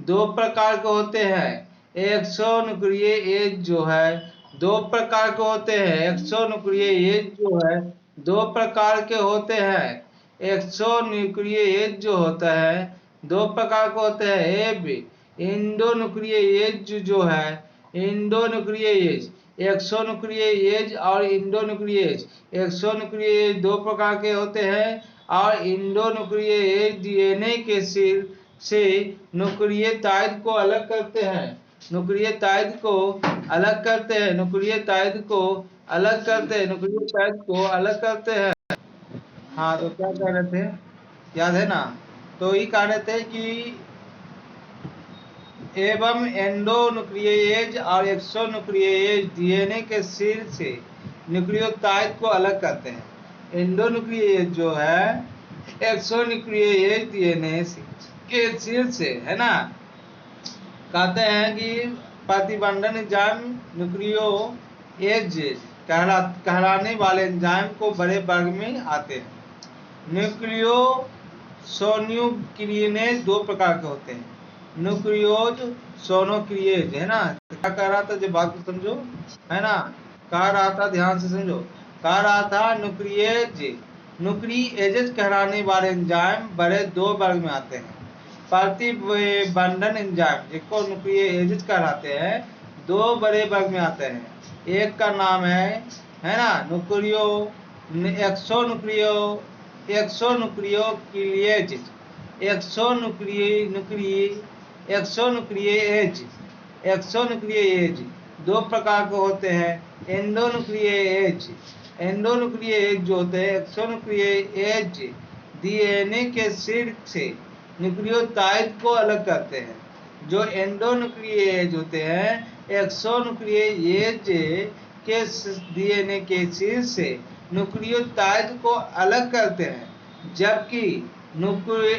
दो प्रकार के होते हैं। एक्सोन्यूक्लियेज जो है दो प्रकार के होते हैं। एक्सोन्यूक्लियेज जो है दो प्रकार के होते हैं। एक्सोन्यूक्लियेज जो होता है दो प्रकार के होते हैं। इंडोन्यूक्लियेज जो है इंडोन्यूक्लियेज, एक्सोन्यूक्लियेज और इंडोन्यूक्लियेज। एक्सोन्यूक्लियेज दो प्रकार के होते हैं और इंडोन्यूक्लियेज डीएनए के सिर से न्यूक्लियोटाइड को अलग करते हैं, न्यूक्लियोटाइड को अलग करते हैं, न्यूक्लियोटाइड को अलग करते हैं, न्यूक्लियोटाइड को अलग करते हैं। हाँ, तो क्या कह रहे थे, याद है ना। तो ये कह रहे थे कि एवं एंडोन्यूक्लियेज और एक्सोन्यूक्लियेज डीएनए के सिर से न्यूक्लियोटाइड को अलग करते हैं। एंडोन्यूक्लियेज जो है एक्सोन्यूक्लियेज डीएनए के सिर से, है ना, कहते हैं कि प्रतिबंधन एंजाइम न्यूक्लियोएज कहलाने वाले एंजाइम को बड़े वर्ग में आते हैं। न्यूक्लियोसोन्यूक्लियेज दो प्रकार के होते हैं। न्यूक्लियोज सोनोक्लियेज, है ना। क्या कह रहा था, जब बात को समझो, है ना। कह रहा था, ध्यान से समझो, कह रहा था न्यूक्लियेजेज कहलाने वाले एंजाइम बड़े दो वर्ग में आते हैं। प्रतिबंधन एंजाइम जिसको न्यूक्लियेजेज कहलाते हैं दो बड़े वर्ग में आते हैं। एक का नाम है ना एक्सोन्यूक्लियेज दो प्रकार के होते हैं। एंडोन्यूक्लियेज जो होते हैं एक्सोन्यूक्लियेज डीएनए के सिर से न्यूक्लियोटाइड को अलग करते हैं। जो एंडोन्यूक्लियेज होते हैं एक्सोन्यूक्लियेज के डीएनए के सिर से न्यूक्लियोटाइड को अलग करते हैं, जबकि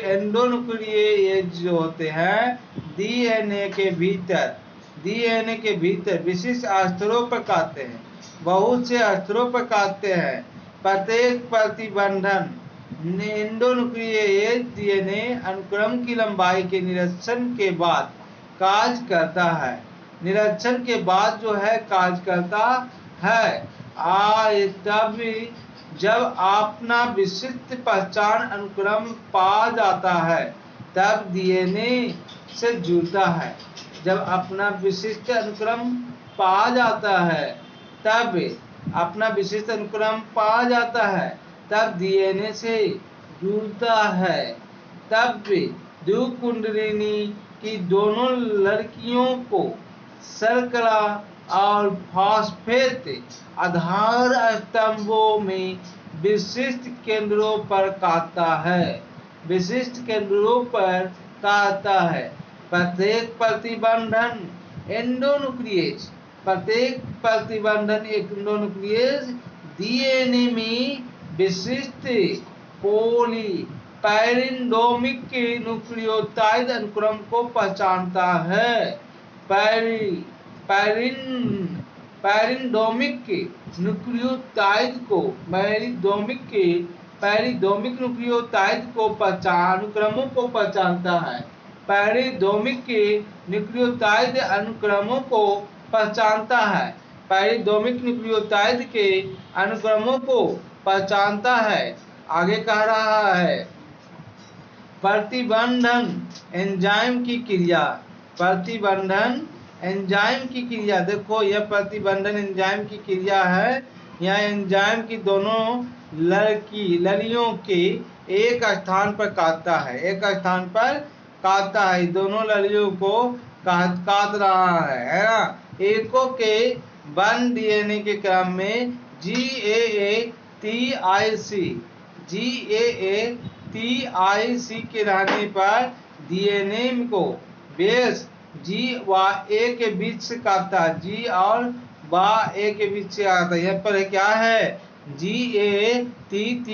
एंडोन्यूक्लियेज जो होते हैं डीएनए के भीतर विशिष्ट स्तरों पर काटते हैं, बहुत से स्तरों पर काटते हैं। प्रत्येक प्रतिबंधन एंडोन्यूक्लियेज डीएनए अनुक्रम की लंबाई के निरीक्षण के बाद कार्य करता है। निरीक्षण के बाद जो है कार्य करता है। तब जब अपना विशिष्ट पहचान अनुक्रम पा जाता है तब डीएनए से जुड़ता है। जब अपना विशिष्ट अनुक्रम पा जाता है तब अपना विशिष्ट अनुक्रम पा जाता है तब डीएनए से जुड़ता है। तब द्विकुंडलिनी की दोनों लड़कियों को शर्करा और फॉस्फेट आधार स्तंभों में विशिष्ट केंद्रों पर काटता है, विशिष्ट केंद्रों पर काटता है। प्रत्येक प्रतिबंधन एंडोन्यूक्लियेज डीएनए में विशिष्ट पॉलीपैरिडोमिक न्यूक्लियोटाइड अनुक्रम को पहचानता है। पैरिडोमिक न्यूक्लियोटाइड को पैरिडोमिक न्यूक्लियोटाइड को अनुक्रमों को पहचानता है। पैरिडोमिक न्यूक्लियोटाइड अनुक्रमों को पहचानता है। पैरिडोमिक न्यूक्लियोटाइड के अनुक्रमों को पहचानता है। आगे कह रहा है प्रतिबंधन एंजाइम की क्रिया। प्रतिबंधन एंजाइम की क्रिया, देखो यह प्रतिबंधन एंजाइम की क्रिया है। यह एंजाइम की दोनों लड़ियों के एक स्थान पर काटता है, एक स्थान पर काटता है। दोनों लड़ियों को काट रहा है ना। एको के 1 डीएनए के क्रम में GAA-TIC के रहने पर डीएनए को बेस G व A के बीच से काटता है। G और A के बीच से आता है। यहाँ पर क्या है GATTC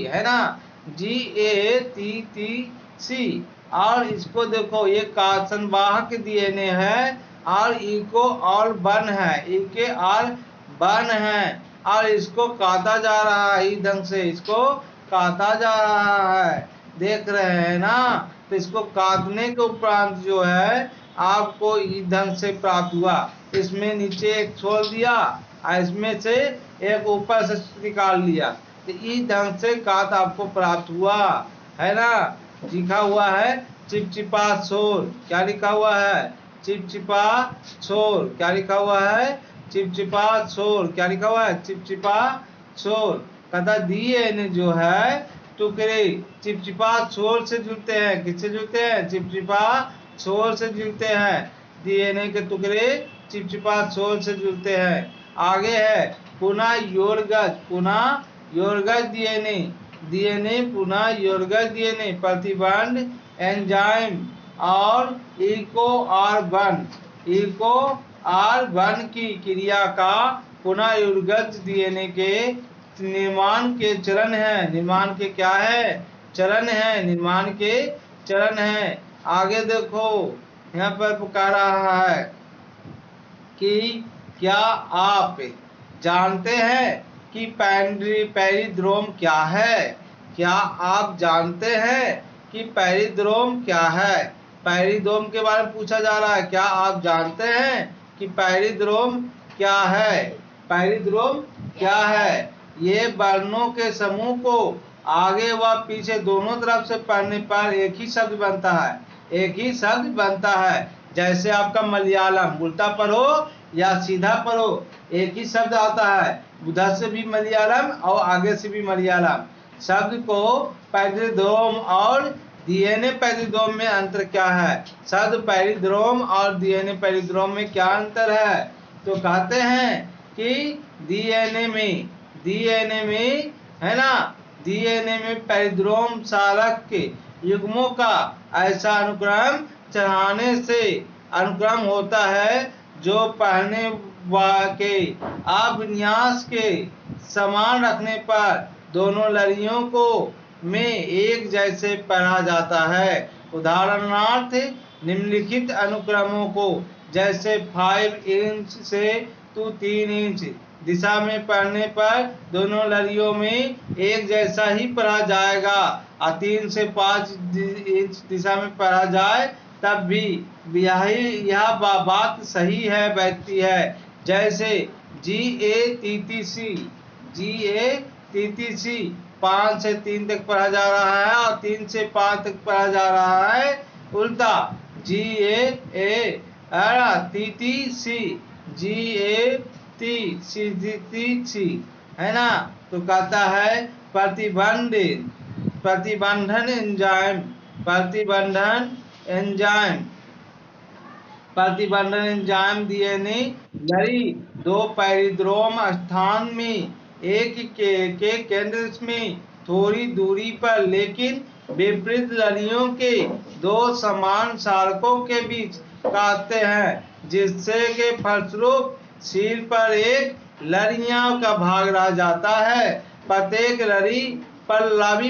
है ना, GATTC। और इसको देखो ये संवाहक डीएनए है और इको और बन है, इके और बन है और इसको काटा जा रहा है। इस ढंग से इसको काटा जा रहा है, देख रहे हैं ना। तो इसको काटने के उपरांत जो है आपको इस ढंग से प्राप्त हुआ। इसमें नीचे एक छोड़ दिया और इसमें से एक ऊपर से निकाल लिया, तो इस ढंग से काट आपको प्राप्त हुआ है ना। लिखा हुआ है चिपचिपा छोर, क्या लिखा हुआ है चिपचिपा छोर, क्या लिखा हुआ है चिपचिपा छोर, क्या लिखा हुआ है चिपचिपा छोर। कहता डीएनए जो है टुकड़े चिपचिपा छोर से जुड़ते हैं। किससे जुड़ते हैं? चिपचिपा छोर से जुड़ते हैं। डीएनए के टुकड़े चिपचिपा छोर से जुड़ते हैं। आगे है पुनः योरगज डीएनए पुनः योरगज डीएनए प्रतिबंध एंजाइम और इको आर1 की क्रिया का पुनः योरगज डीएनए के निर्माण के चरण है। निर्माण के क्या है? चरण है। निर्माण के चरण है। आगे देखो यहाँ पर पुकार रहा है कि क्या आप जानते हैं कि पेरिड्रोम क्या है? क्या आप जानते हैं कि पेरिड्रोम क्या है? पेरिड्रोम के बारे में पूछा जा रहा है। क्या आप जानते हैं कि पेरिड्रोम क्या है? पेरिड्रोम क्या है? ये वर्णों के समूह को आगे व पीछे दोनों तरफ से पढ़ने पर एक ही शब्द बनता है, एक ही शब्द बनता है। जैसे आपका मलयालम उल्टा पढ़ो या सीधा पढ़ो एक ही शब्द आता है। उधर से भी मलयालम और आगे से भी मलयालम। शब्द को पेरिड्रोम और डीएनए पेरिड्रोम में अंतर क्या है? शब्द पेरिड्रोम और डीएनए पेरिड्रोम में क्या अंतर है? तो कहते हैं कि डीएनए में है ना, डीएनए में पेरिड्रोम क्षारक के युग्मों का ऐसा अनुक्रम चढ़ाने से अनुक्रम होता है जो पहले के अभिन्यास के समान रखने पर दोनों लड़ियों को में एक जैसे पढ़ा जाता है। उदाहरणार्थ निम्नलिखित अनुक्रमों को जैसे 5 इंच से 3 इंच दिशा में पढ़ने पर दोनों लड़ियों में एक जैसा ही पढ़ा जाएगा। और 3 से 5 इंच दिशा में पढ़ा जाए तब भी यह बात सही है बैठती है। जैसे GATTC 5 से 3 तक पढ़ा जा रहा है और 3 से 5 तक पढ़ा जा रहा है। उल्टा GATTC है ना। तो कहता है प्रतिबंधन एंजाइम डीएनए लड़ी 2 पेरिड्रोम स्थान में एक के केंद्र में थोड़ी दूरी पर लेकिन विपरीत लड़ियों के 2 समान क्षारकों के बीच काटते हैं, जिससे के फलस्वरूप सिर पर एक लड़ियों का भाग रह जाता है। प्रत्येक लड़ी पल्लवी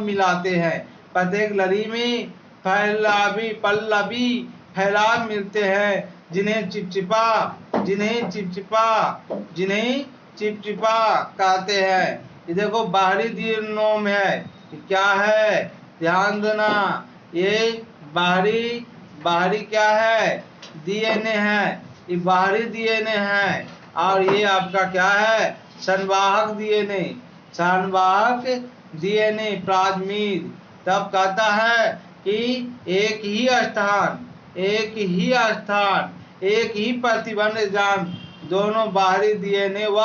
मिलाते हैं। प्रत्येक लड़ी में पल्लवी फैलाव मिलते हैं, जिन्हें चिपचिपा कहते हैं। ये देखो बाहरी डीएनए है, क्या है, ध्यान देना, ये बाहरी क्या है, डीएनए है, ये बाहरी डीएनए है। और ये आपका क्या है, संवाहक डीएनए प्लाज्मिड। तब कहता है कि एक ही प्रतिबंध एंजाइम दोनों बाहरी डीएनए व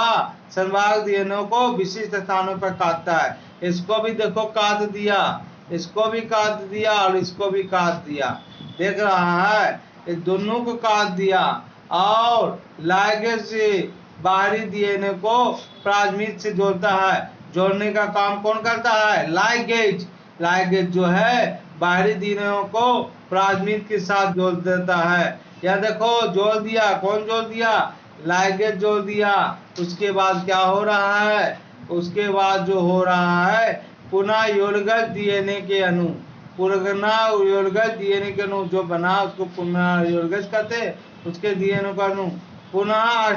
संवाहक डीएनए को विशिष्ट स्थानों पर काटता है। इसको भी देखो काट दिया, इसको भी काट दिया और इसको भी काट दिया, देख रहा है, ये दोनों को काट दिया। और लाइगेज से बाहरी डीएनए को प्लाज्मिड से जोड़ता है। जोड़ने का काम कौन करता है, लाइगेज जो है बाहरी डीएनए को प्लाज्मिड के साथ जोड़ देता है। या देखो जोड़ दिया, कौन जोड़ दिया, लाइगेज जोड़ दिया। उसके बाद क्या हो रहा है, उसके बाद जो हो रहा है, पुनः योलगज डीएनए के अणु जो बना उसको पुनः योलगज कहते, उसके डीएनए का अणु पुनः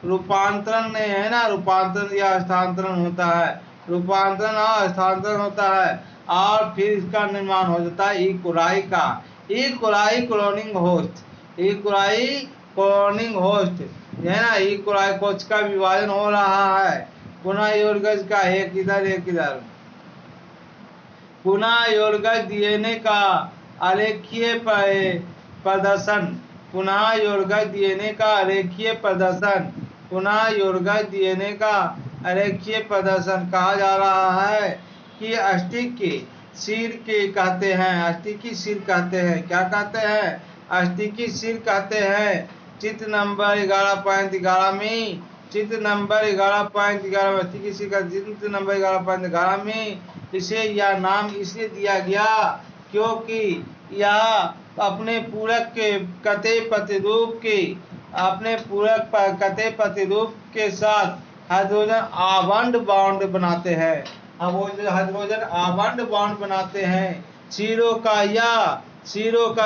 रूपांतरण है ना, रूपांतरण या हस्तांतरण होता है, रूपांतरण और हस्तांतरण होता है। और फिर इसका निर्माण हो जाता है ई कोलाई क्लोनिंग होस्ट है ना, ई कोलाई कोश का विभाजन हो रहा है। पुनः योलगज का एक इधर पुनः योलगज डीएनए का आलेखीय प्रदर्शन कहा जा रहा है कि अस्टिकी सिर कहते हैं, क्या कहते हैं, अस्टिकी सिर कहते हैं। चित्र नंबर 11.11 में चित्र नंबर 11.11 में इसे यह नाम इसलिए दिया गया क्योंकि यह अपने पूरक के कते प्रतिरूप के साथ हाइड्रोजन आबंड बॉन्ड बनाते हैं। अब वो जो हाइड्रोजन आबंड बॉन्ड बनाते हैं, सीरो का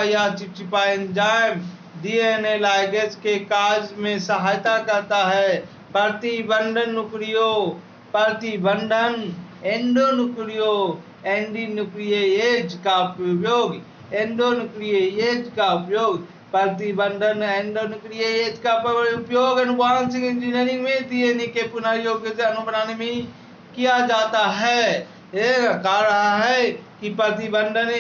या चिपचिपा एंजाइम डीएनए लाइगेज के कार्य में सहायता करता है। प्रतिबंधन एंडोन्यूक्लिएज का उपयोग आनुवांशिक इंजीनियरिंग में डीएनए के पुनर्योग्य से अणु बनाने में किया जाता है। कह रहा है कि प्रतिबंधन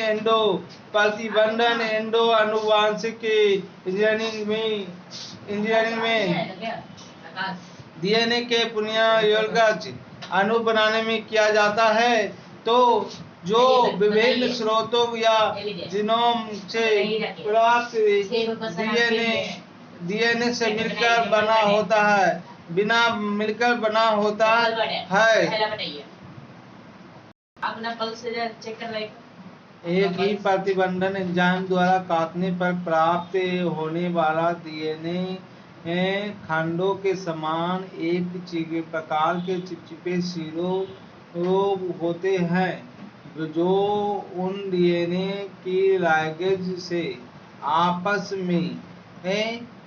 एंडो आनुवांशिक इंजीनियरिंग में डीएनए के पुनर्योग्य अणु बनाने में किया जाता है। तो जो विभिन्न स्रोतों या जीनोम से प्राप्त डीएनए से मिलकर बना होता है। एक ही प्रतिबंधन एंजाइम द्वारा काटने पर प्राप्त होने वाला डीएनए खंडों के समान एक प्रकार के चिपचिपे सिरों होते हैं, जो उन डीएनए की लाइगेज से आपस में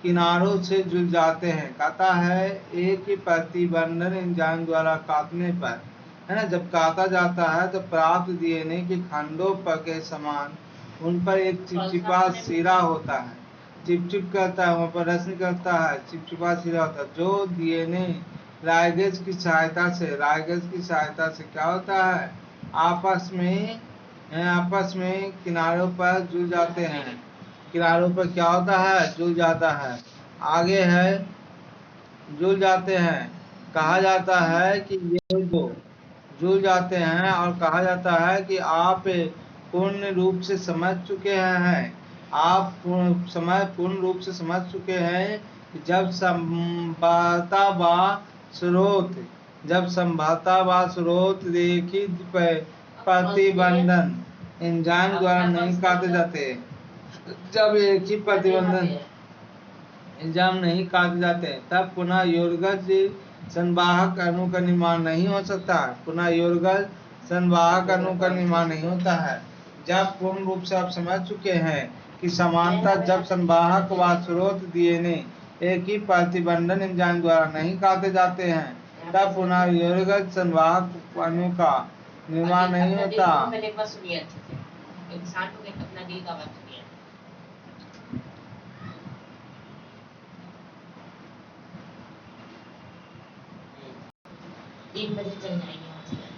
किनारों से जुड़ जाते हैं। कहता है एक ही प्रतिबंधन एंजाइम द्वारा काटने पर, है ना, जब काटा जाता है तो प्राप्त डीएनए के खंडों पर के समान उन पर एक चिपचिपा सिरा होता है, चिपचिप करता है, वहाँ पर रश्मि करता है, चिपचिपा सिरा होता है, जो डीएनए लाइगेज की सहायता से क्या होता है, आपस में किनारों पर जुड़ जाते हैं। किनारों पर क्या होता है, जुड़ जाता है। आगे है जुड़ जाते हैं। कहा जाता है कि ये जो जुड़ जाते हैं, और कहा जाता है कि आप पूर्ण रूप से समझ चुके हैं, पूर्ण रूप से समझ चुके हैं कि जब संभावता व स्रोत रेखित प्रतिबंधन एंजाइम द्वारा नहीं काटे जाते, जब एक ही प्रतिबंधन एंजाइम नहीं काटे जाते, तब पुनः योलगज संवाहक अणु का निर्माण नहीं हो सकता। पुनः योलगज संवाहक अणु का निर्माण नहीं होता है। जब पूर्ण रूप से आप समझ चुके हैं की समानता जब संवाहक व स्रोत डीएनए एक ही प्रतिबंधन एंजाइम द्वारा नहीं काटे जाते हैं, तब पुनः युग्मगत संवाहक अणु का निर्माण नहीं होता।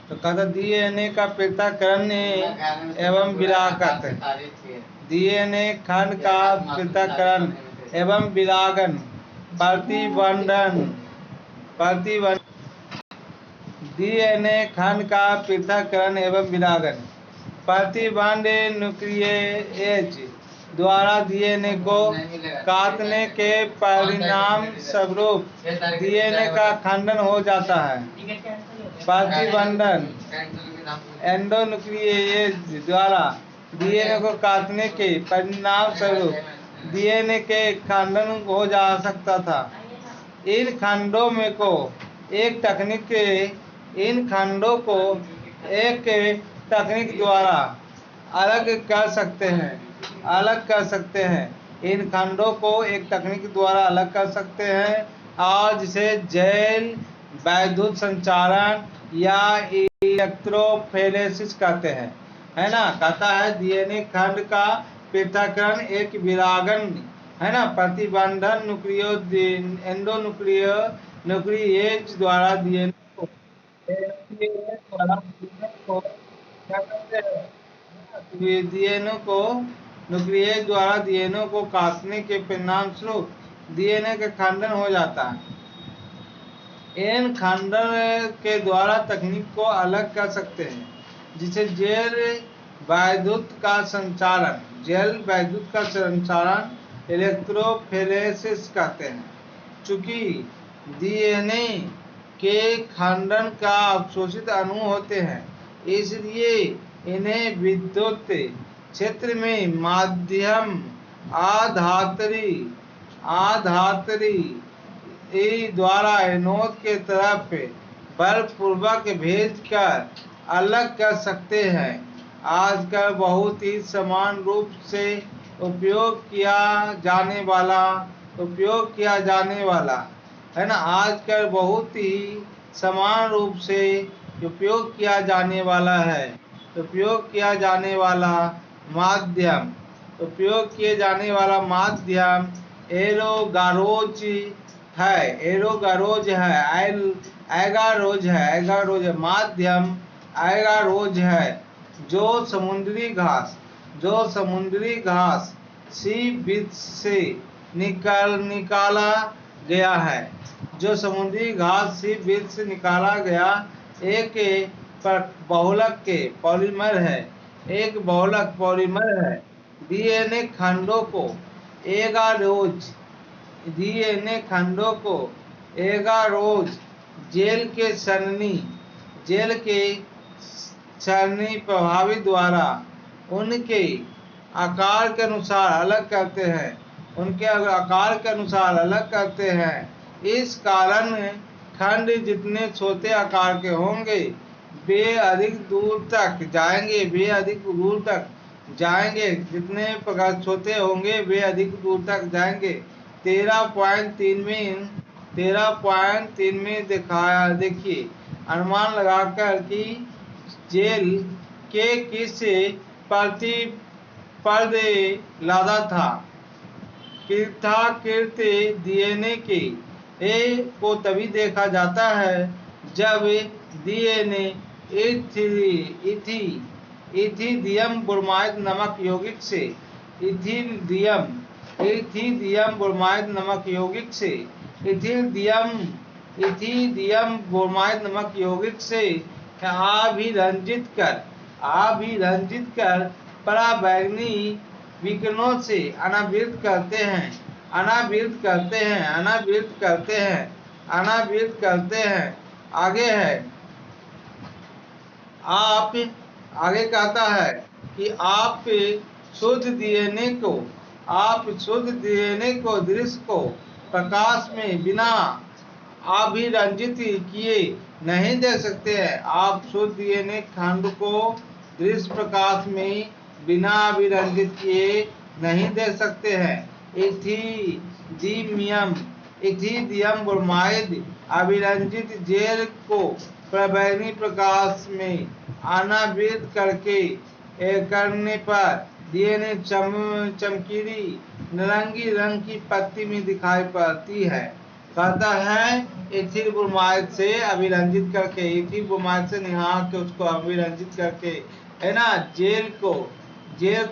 तो कहता डीएनए का पृथक्करण एवं विरागत, डीएनए खंड का पृथक्करण एवं विरागन, प्रतिबंधन डीएनए खंड का पृथक्करण एवं विरागन प्रतिबंध न्यूक्लियेज द्वारा डीएनए को काटने के परिणाम स्वरूप डीएनए का खंडन हो जाता है। प्रतिबंधन एंडोन्यूक्लियेज द्वारा डीएनए को काटने के परिणाम स्वरूप डीएनए के खंडन हो जा सकता था। इन खंडों को एक तकनीक द्वारा अलग कर सकते हैं। इन खंडों को एक तकनीक द्वारा अलग कर सकते हैं और जिसे जैल वैद्युत संचारण या इलेक्ट्रोफोरेसिस कहते हैं, है ना। कहता है डीएनए खंड का पृथक्करण एक विरागन, है ना, प्रतिबंधन न्यूक्लियेज द्वारा डीएनए को काटने के परिणाम स्वरूप डीएनए का खंडन हो जाता है। इन खंडन के द्वारा तकनीक को अलग कर सकते हैं, जिसे जैल वैद्युत का संचारण इलेक्ट्रोफोरेसिस कहते हैं। चूंकि डीएनए के खंडन का अवशोषित अणु होते हैं, इसलिए इन्हें विद्युत क्षेत्र में माध्यम आधात्री द्वारा एनोड के तरफ बलपूर्वक भेजकर अलग कर सकते हैं। आजकल बहुत ही समान रूप से उपयोग किया जाने वाला है ना, आजकल बहुत ही समान रूप से उपयोग किया जाने माध्यम एगारोज है, जो समुद्री घास सी बीज से निकाला गया है। एक बहुलक पॉलीमर है। डीएनए खंडों को एगारोज जेल के सरणी प्रभावी द्वारा उनके आकार के अनुसार अलग करते हैं। इस कारण खंड जितने छोटे आकार के होंगे वे अधिक दूर तक जाएंगे, जितने प्रकार छोटे होंगे वे अधिक दूर तक जाएंगे। 13.3 में दिखाया, देखिए अनुमान लगाकर कि जेल के किस प्रतिपद लादा था। पृथक्कृत डीएनए को तभी देखा जाता है जब डीएनए इथिडियम ब्रोमाइड नमक यौगिक से अभिरंजित कर पराबैंगनी विकिरणों से अनावृत करते हैं। आगे कहता है कि आप शुद्ध डीएनए को दृश्य को प्रकाश में बिना अभिरंजित किए नहीं देख सकते हैं। आप शुद्ध डीएनए खंड को दृश्य प्रकाश में बिना अभिरंजित किए नहीं दे सकते हैं। इथिदियम ब्रोमाइड अभिरंजित जेल को बैगनी प्रकाश में अनावृत करने पर डीएनए चमकीली नारंगी रंग की पत्ती में दिखाई पड़ती है। कहता है एथिल ब्रोमाइड से अभिरंजित करके, एथिल ब्रोमाइड से निहार के उसको अभिरंजित करके, है ना, जेल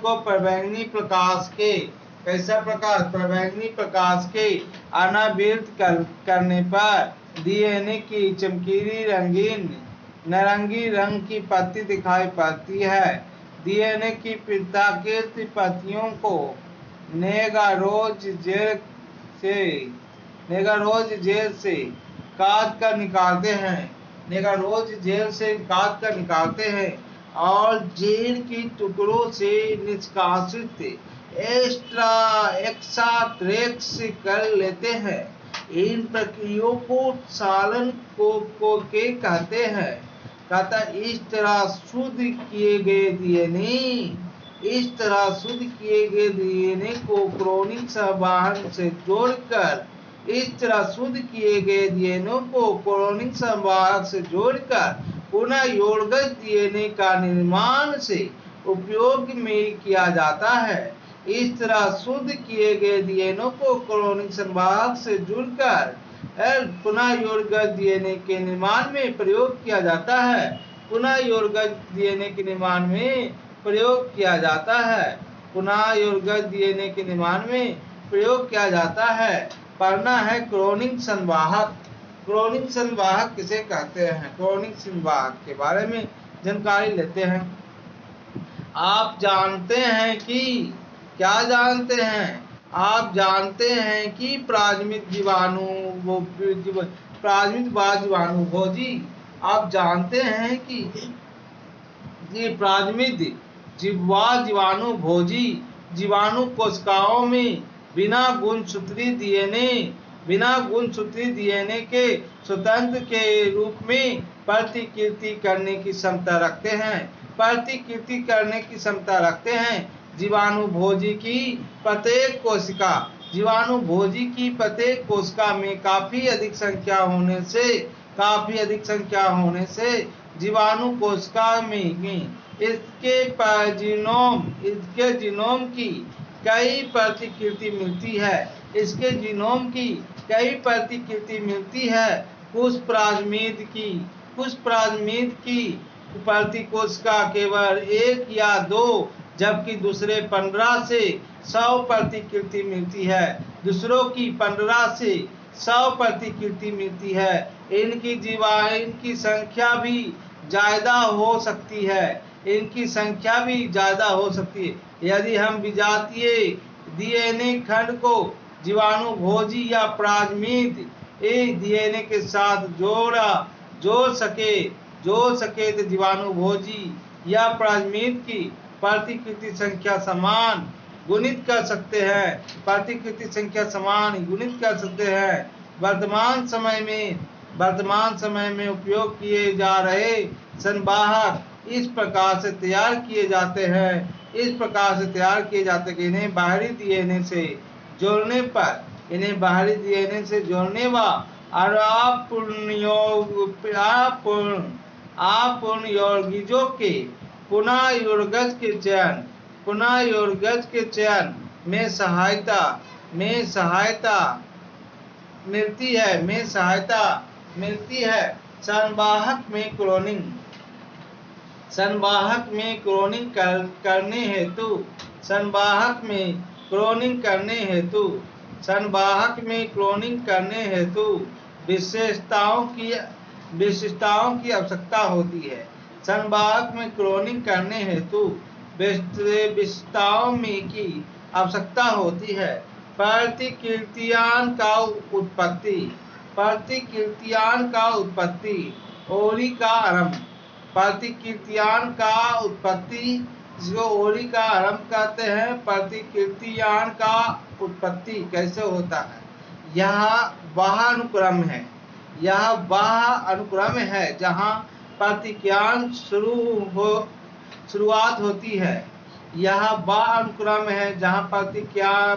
को प्रबैंगनी प्रकाश के, कैसा प्रकाश, प्रबैंगनी प्रकाश के अनावृत करने पर डीएनए की चमकीली नारंगी रंग की पत्ती दिखाई पड़ती है। डीएनए की वृत्ताकृत पत्तियों को नेगारोज जेल से काट कर निकालते हैं और जेल के टुकड़ों से निष्कासित एक्सट्रैक्ट कर लेते हैं। इन प्रक्रियाओं को सालन के कहते हैं। कहता इस तरह शुद्ध किए गए डीएनए को क्रोनिक संवाहन से जोड़कर पुनः योड़गज डीएनए का निर्माण से उपयोग में किया जाता है। इस तरह शुद्ध किए गए डीएनए को क्रोनिक संवाहक से जुड़कर पुनः योड़गज डीएनए के निर्माण में प्रयोग किया जाता है। पढ़ना है क्रोनिक संवाहक किसे कहते हैं। क्रोनिक संवाहक के बारे में जानकारी लेते हैं। आप जानते हैं कि प्लाज्मिक जीवाणुभोजी जीवाणु कोशिकाओं में बिना गुणसूत्री डीएनए के स्वतंत्र के रूप में प्रतिकृति करने की क्षमता रखते हैं। जीवाणुभोजी की प्रत्येक कोशिका में काफी अधिक संख्या होने से जीवाणु कोशिका में इसके जीनोम की कई प्रतिकृति मिलती है। कुछ प्लाज्मिड की प्रति कोशिका केवल 1 या 2, जबकि दूसरे 15 से 100 प्रतिकृति मिलती है। दूसरों की 15 से 100 प्रतिकृति मिलती है। इनकी संख्या भी ज्यादा हो सकती है। यदि हम विजातीय डीएनए खंड को जीवाणुभोजी या प्लाज्मिड डीएनए के साथ जोड़ सके तो जीवाणुभोजी या प्लाज्मिड की प्रतिकृति संख्या समान गुणित कर सकते हैं। वर्तमान समय में उपयोग किए जा रहे संवाहक इस प्रकार से तैयार किए जाते हैं कि इन्हें बाहरी डीएनए से जोड़ने व अपूर्ण यौगिकों के पुनः योड़गज के चयन में सहायता मिलती है। संवाहक में क्लोनिंग करने हेतु विशेषताओं की आवश्यकता होती है। प्रतिकृतियान का उत्पत्ति ओरी का उत्पत्ति जिसको ओरी का आरंभ कहते हैं। प्रतिकृतियान का उत्पत्ति कैसे होता है। यह वह अनुक्रम है जहाँ प्रतिकृतियान शुरुआत होती है। यह वह अनुक्रम है जहाँ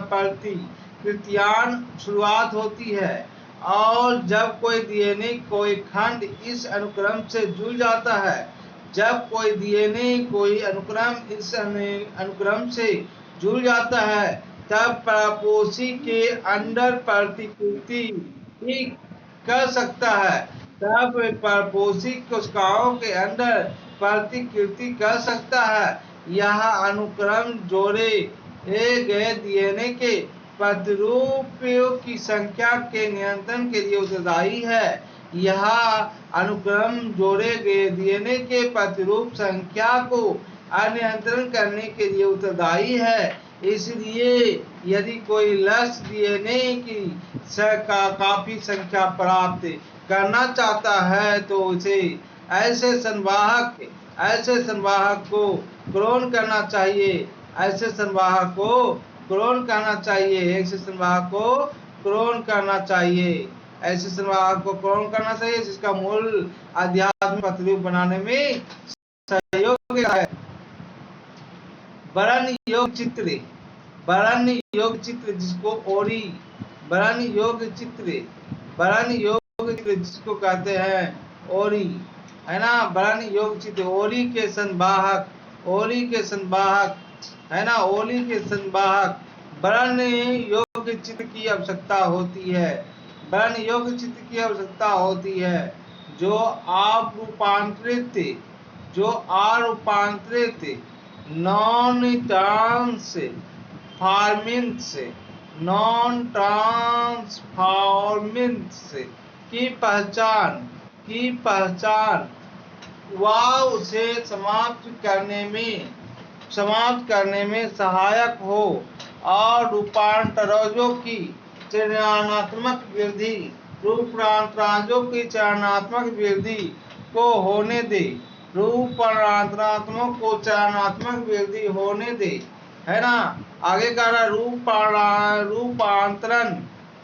प्रतिकृतियान शुरुआत होती है, और जब कोई डीएनए कोई खंड इस अनुक्रम से जुड़ जाता है, जब कोई डीएनए कोई अनुक्रम इस अनुक्रम से जुड़ जाता है, तब प्रपोशी के अंदर प्रतिकृति ही कर सकता है, तब प्रपोशी कोशिकाओं के अंदर प्रतिकृति कर सकता है। यह अनुक्रम जोड़े गए डीएनए के प्रतिरूपों की संख्या के नियंत्रण के लिए उत्तरदायी है। यह अनुक्रम जोड़े गए डीएनए के प्रतिरूप संख्या को नियंत्रण करने के लिए उत्तरदायी है। इसलिए यदि कोई लक्ष्य डीएनए की काफी संख्या प्राप्त करना चाहता है तो उसे ऐसे संवाहक को क्लोन करना चाहिए। ऐसे संवाहक को क्लोन करना चाहिए। ऐसे संवाहक को क्लोन करना चाहिए। ऐसे संवाहक को क्लोन करना चाहिए जिसका मूल आध्यात्मिक प्रतिरूप बनाने में सहयोग है। वर्ण योग चित्र, वर्ण योग चित्र जिसको ओरी वर्ण योग चित्र जिसको कहते हैं ओरी, है ना। वर्ण योग चित्र ओरी के संवाहक है ना। ओरी के संवाहक वर्ण योग चित्र की आवश्यकता होती है। वर्ण योग चित्र की आवश्यकता होती है जो अरूपांतरित नॉन ट्रांसफॉर्मेंट्स की पहचान व उसे समाप्त करने में सहायक हो, और रूपांतरों की चलनात्मक वृद्धि को होने दे। है ना। आगे कह रहा रूपांतरण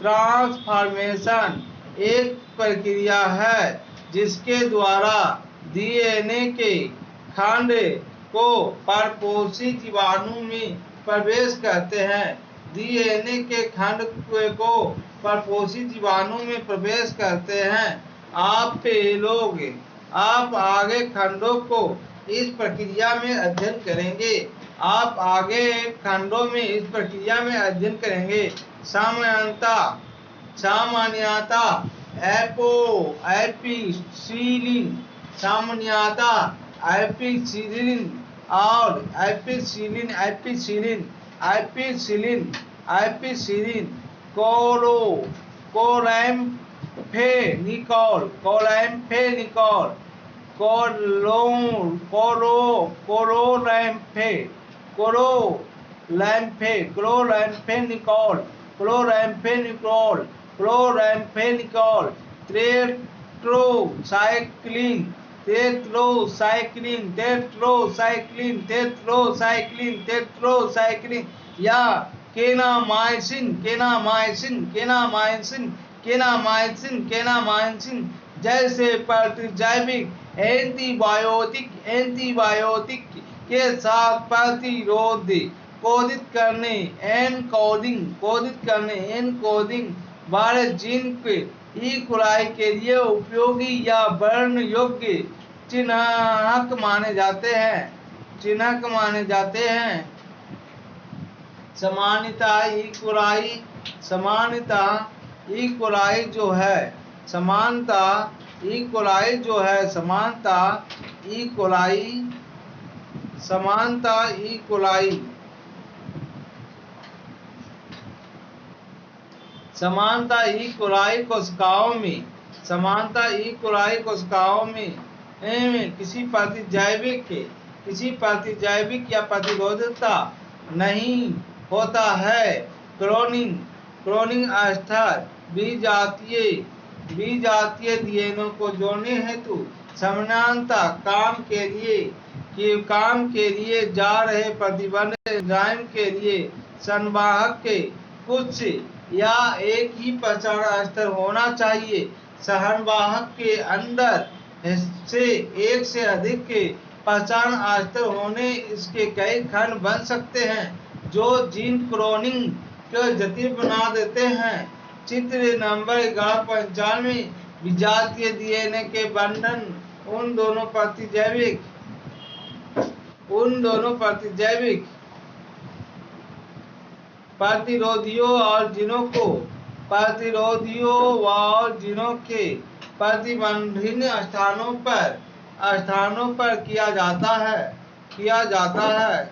ट्रांसफॉर्मेशन एक प्रक्रिया है जिसके द्वारा डीएनए के खंड को परपोषी जीवाणु में प्रवेश करते हैं। डीएनए के खंड को परपोषी जीवाणु में प्रवेश करते हैं। आप आगे खंडों को इस प्रक्रिया में अध्ययन करेंगे। सामान्यतः एपिसिलिन क्लोराम्फेनिकोल टेट्रासाइक्लिन या केनामाइसिन जैसे प्रतिजैविक एंटीबायोटिक के साथ प्रतिरोध कोडित करने एनकोडिंग वाले जीन के ई कोलाई के लिए उपयोगी या वर्ण योग्य चिन्हक माने जाते हैं। सामान्यतः ई कोलाई जो है कोशिकाओं में किसी प्रतिजैविक या प्रतिरोधकता नहीं होता है। क्लोनिंग स्तर बीजातीय डीएनए को जोड़ने हेतु समानांतर काम के लिए जा रहे प्रतिबंध एंजाइम के लिए संवाहक के कुछ या एक ही पहचान स्तर होना चाहिए। संवाहक के अंदर से एक से अधिक पहचान अस्तर होने इसके कई खंड बन सकते हैं जो जीन क्लोनिंग को जटिल बना देते हैं। चित्र नंबर 1195, विजातीय डीएनए के बंधन उन दोनों प्रतिजैविक प्रतिरोधियों और जीनों के प्रतिबंधित स्थानों पर किया जाता है।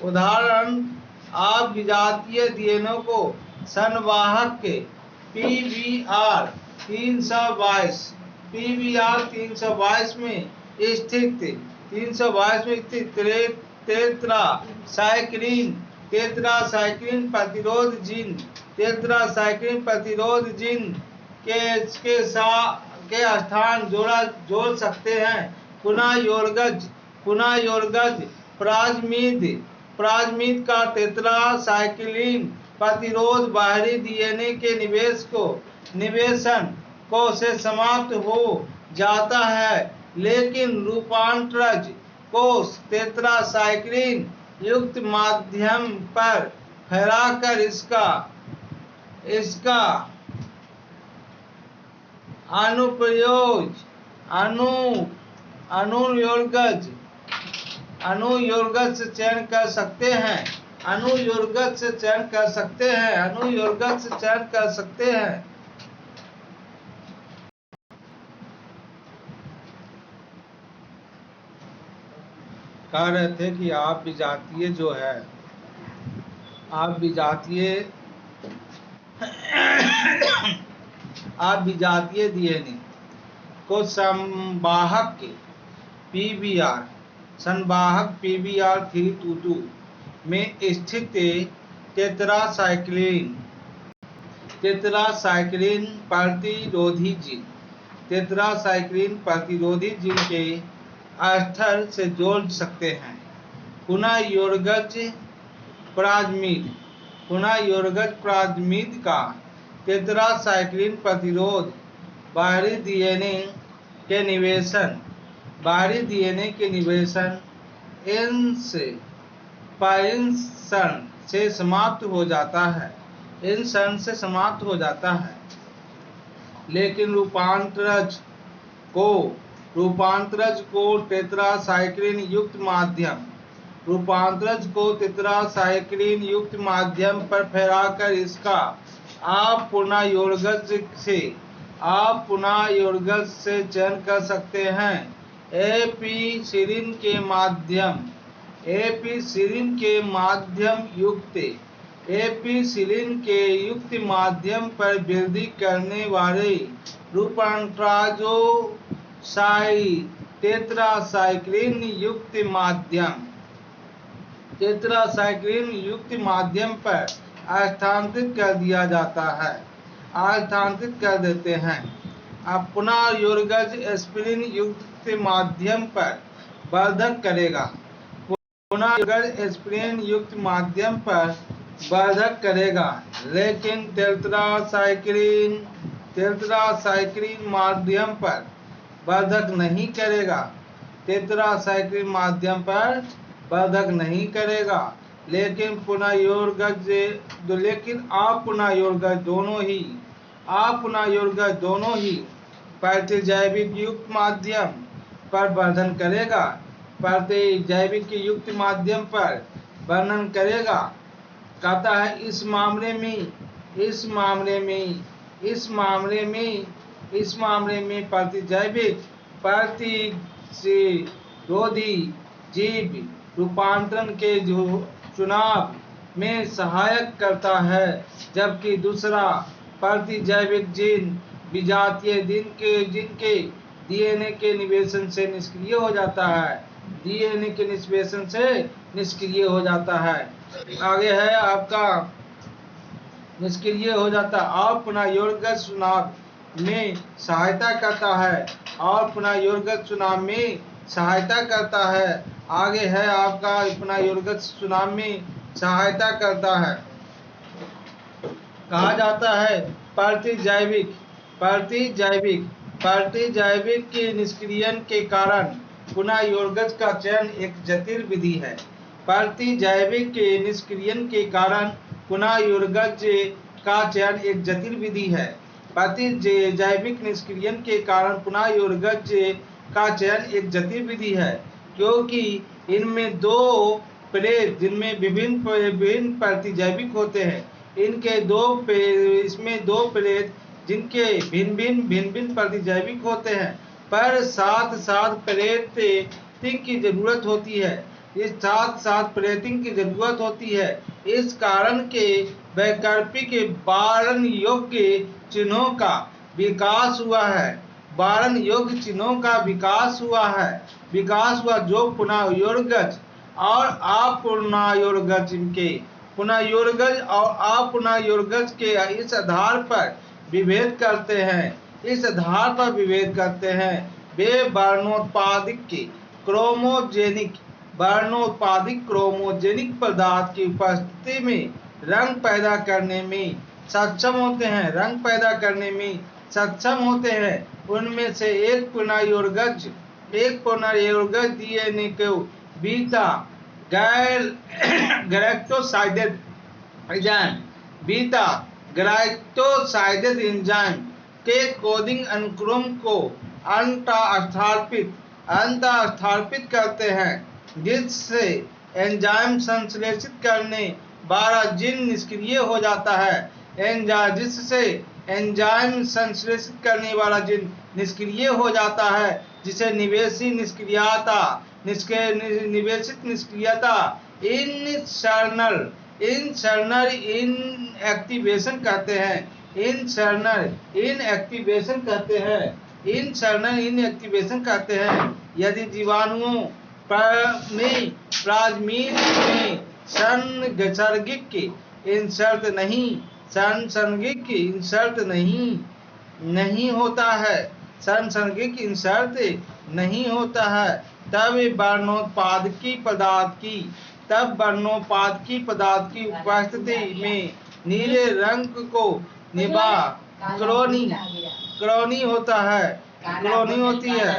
उदाहरण, आप विजातीय डीएनए को संवाहक के PBR 322 में स्थित टेट्रासाइक्लिन प्रतिरोध जीन के स्थान जोड़ सकते हैं। पुनः योरगज प्लाज्मिड का टेट्रासाइक्लिन प्रतिरोध बाहरी डीएनए के निवेशन से समाप्त हो जाता है, लेकिन रूपांतरज कोष टेट्रासाइक्लिन युक्त माध्यम पर फैलाकर इसका अनुयोरगज से चयन कर सकते हैं। कह रहे थे कि आप विजातीय डीएनए को संवाहक PBR 322 में स्थित टेट्रासाइक्लिन प्रतिरोधी जीन के स्तर से जोड़ सकते हैं। पुनः योरगज प्लाज्मिड का टेट्रासाइक्लिन प्रतिरोध बाहरी डीएनए के निवेशन से समाप्त हो जाता है, लेकिन रूपांतरज को टेट्रासाइक्लिन युक्त माध्यम पर फैलाकर इसका आप पुनः योरगज से चयन कर सकते हैं। एपी-सीरिन के युक्त माध्यम पर वृद्धि करने वाले रूपांतराजों टेट्रासाइक्लिन युक्त माध्यम पर स्थानांतरित कर देते हैं। अब पुनः योरगज एस्पिरिन युक्त माध्यम पर वर्धक करेगा, लेकिन टेट्रासाइक्लिन माध्यम पर वर्धक नहीं करेगा, लेकिन आप पुनः योरगज दोनों ही प्रतिजैविक युक्त माध्यम पर वर्धन करेगा। कहता है इस मामले में प्रतिजैविक प्रतिरोधी जीव रूपांतरण के चुनाव में सहायता करता है, जबकि दूसरा प्रतिजैविक जीन विजातीय जीन के डीएनए के निवेशन से निष्क्रिय हो जाता है। आगे है आपका निष्क्रिय हो जाता है और पुनः योरगज चुनाव में सहायता करता है। आगे है आपका पुनः योरगज चुनाव में सहायता करता है। कहा जाता है प्रतिजैविक के निष्क्रियण के कारण पुनर्योगज का चयन एक जटिल विधि है। प्रतिजैविक निष्क्रियण के कारण पुनर्योगज का चयन एक जटिल विधि है। प्रतिजैविक निष्क्रियण के कारण पुनर्योगज का चयन एक जटिल विधि है, क्योंकि इनमें दो प्रेत जिनमें विभिन्न प्रतिजैविक होते हैं, इसमें दो प्रेत जिनके भिन्न प्रतिजैविक होते हैं, पर साथ साथ प्रेतिंग की जरूरत होती है। इस साथ प्रेतिंग की जरूरत होती है। इस कारण के वैकल्पिक बारण योग्य चिन्हों का विकास हुआ है। बारण योग्य चिन्हों का विकास हुआ जो पुनर्योगज और अपुनर्योगज के पुनर्योगज और अपुनर्योगज के इस आधार पर विभेद करते हैं। वे वर्णोत्पादिक क्रोमोजेनिक पदार्थ की उपस्थिति में रंग पैदा करने में सक्षम होते हैं। उनमें से एक पुनर्योगज डीएनए को बीटा ग्लाइकोसाइडेज एंजाइम के कोडिंग अनुक्रम को अंतःस्थापित करते हैं, जिससे एंजाइम संश्लेषित करने वाला जीन निष्क्रिय हो जाता है। जिसे निवेशित निष्क्रियता इनएक्टिवेशन कहते हैं। यदि जीवाणुओं में प्लाज्मिड में सांसर्गिक इंसर्ट नहीं होता है, तब वर्णोत्पादकी पदार्थ की उपस्थिति में नीले रंग को क्रोनी होती है।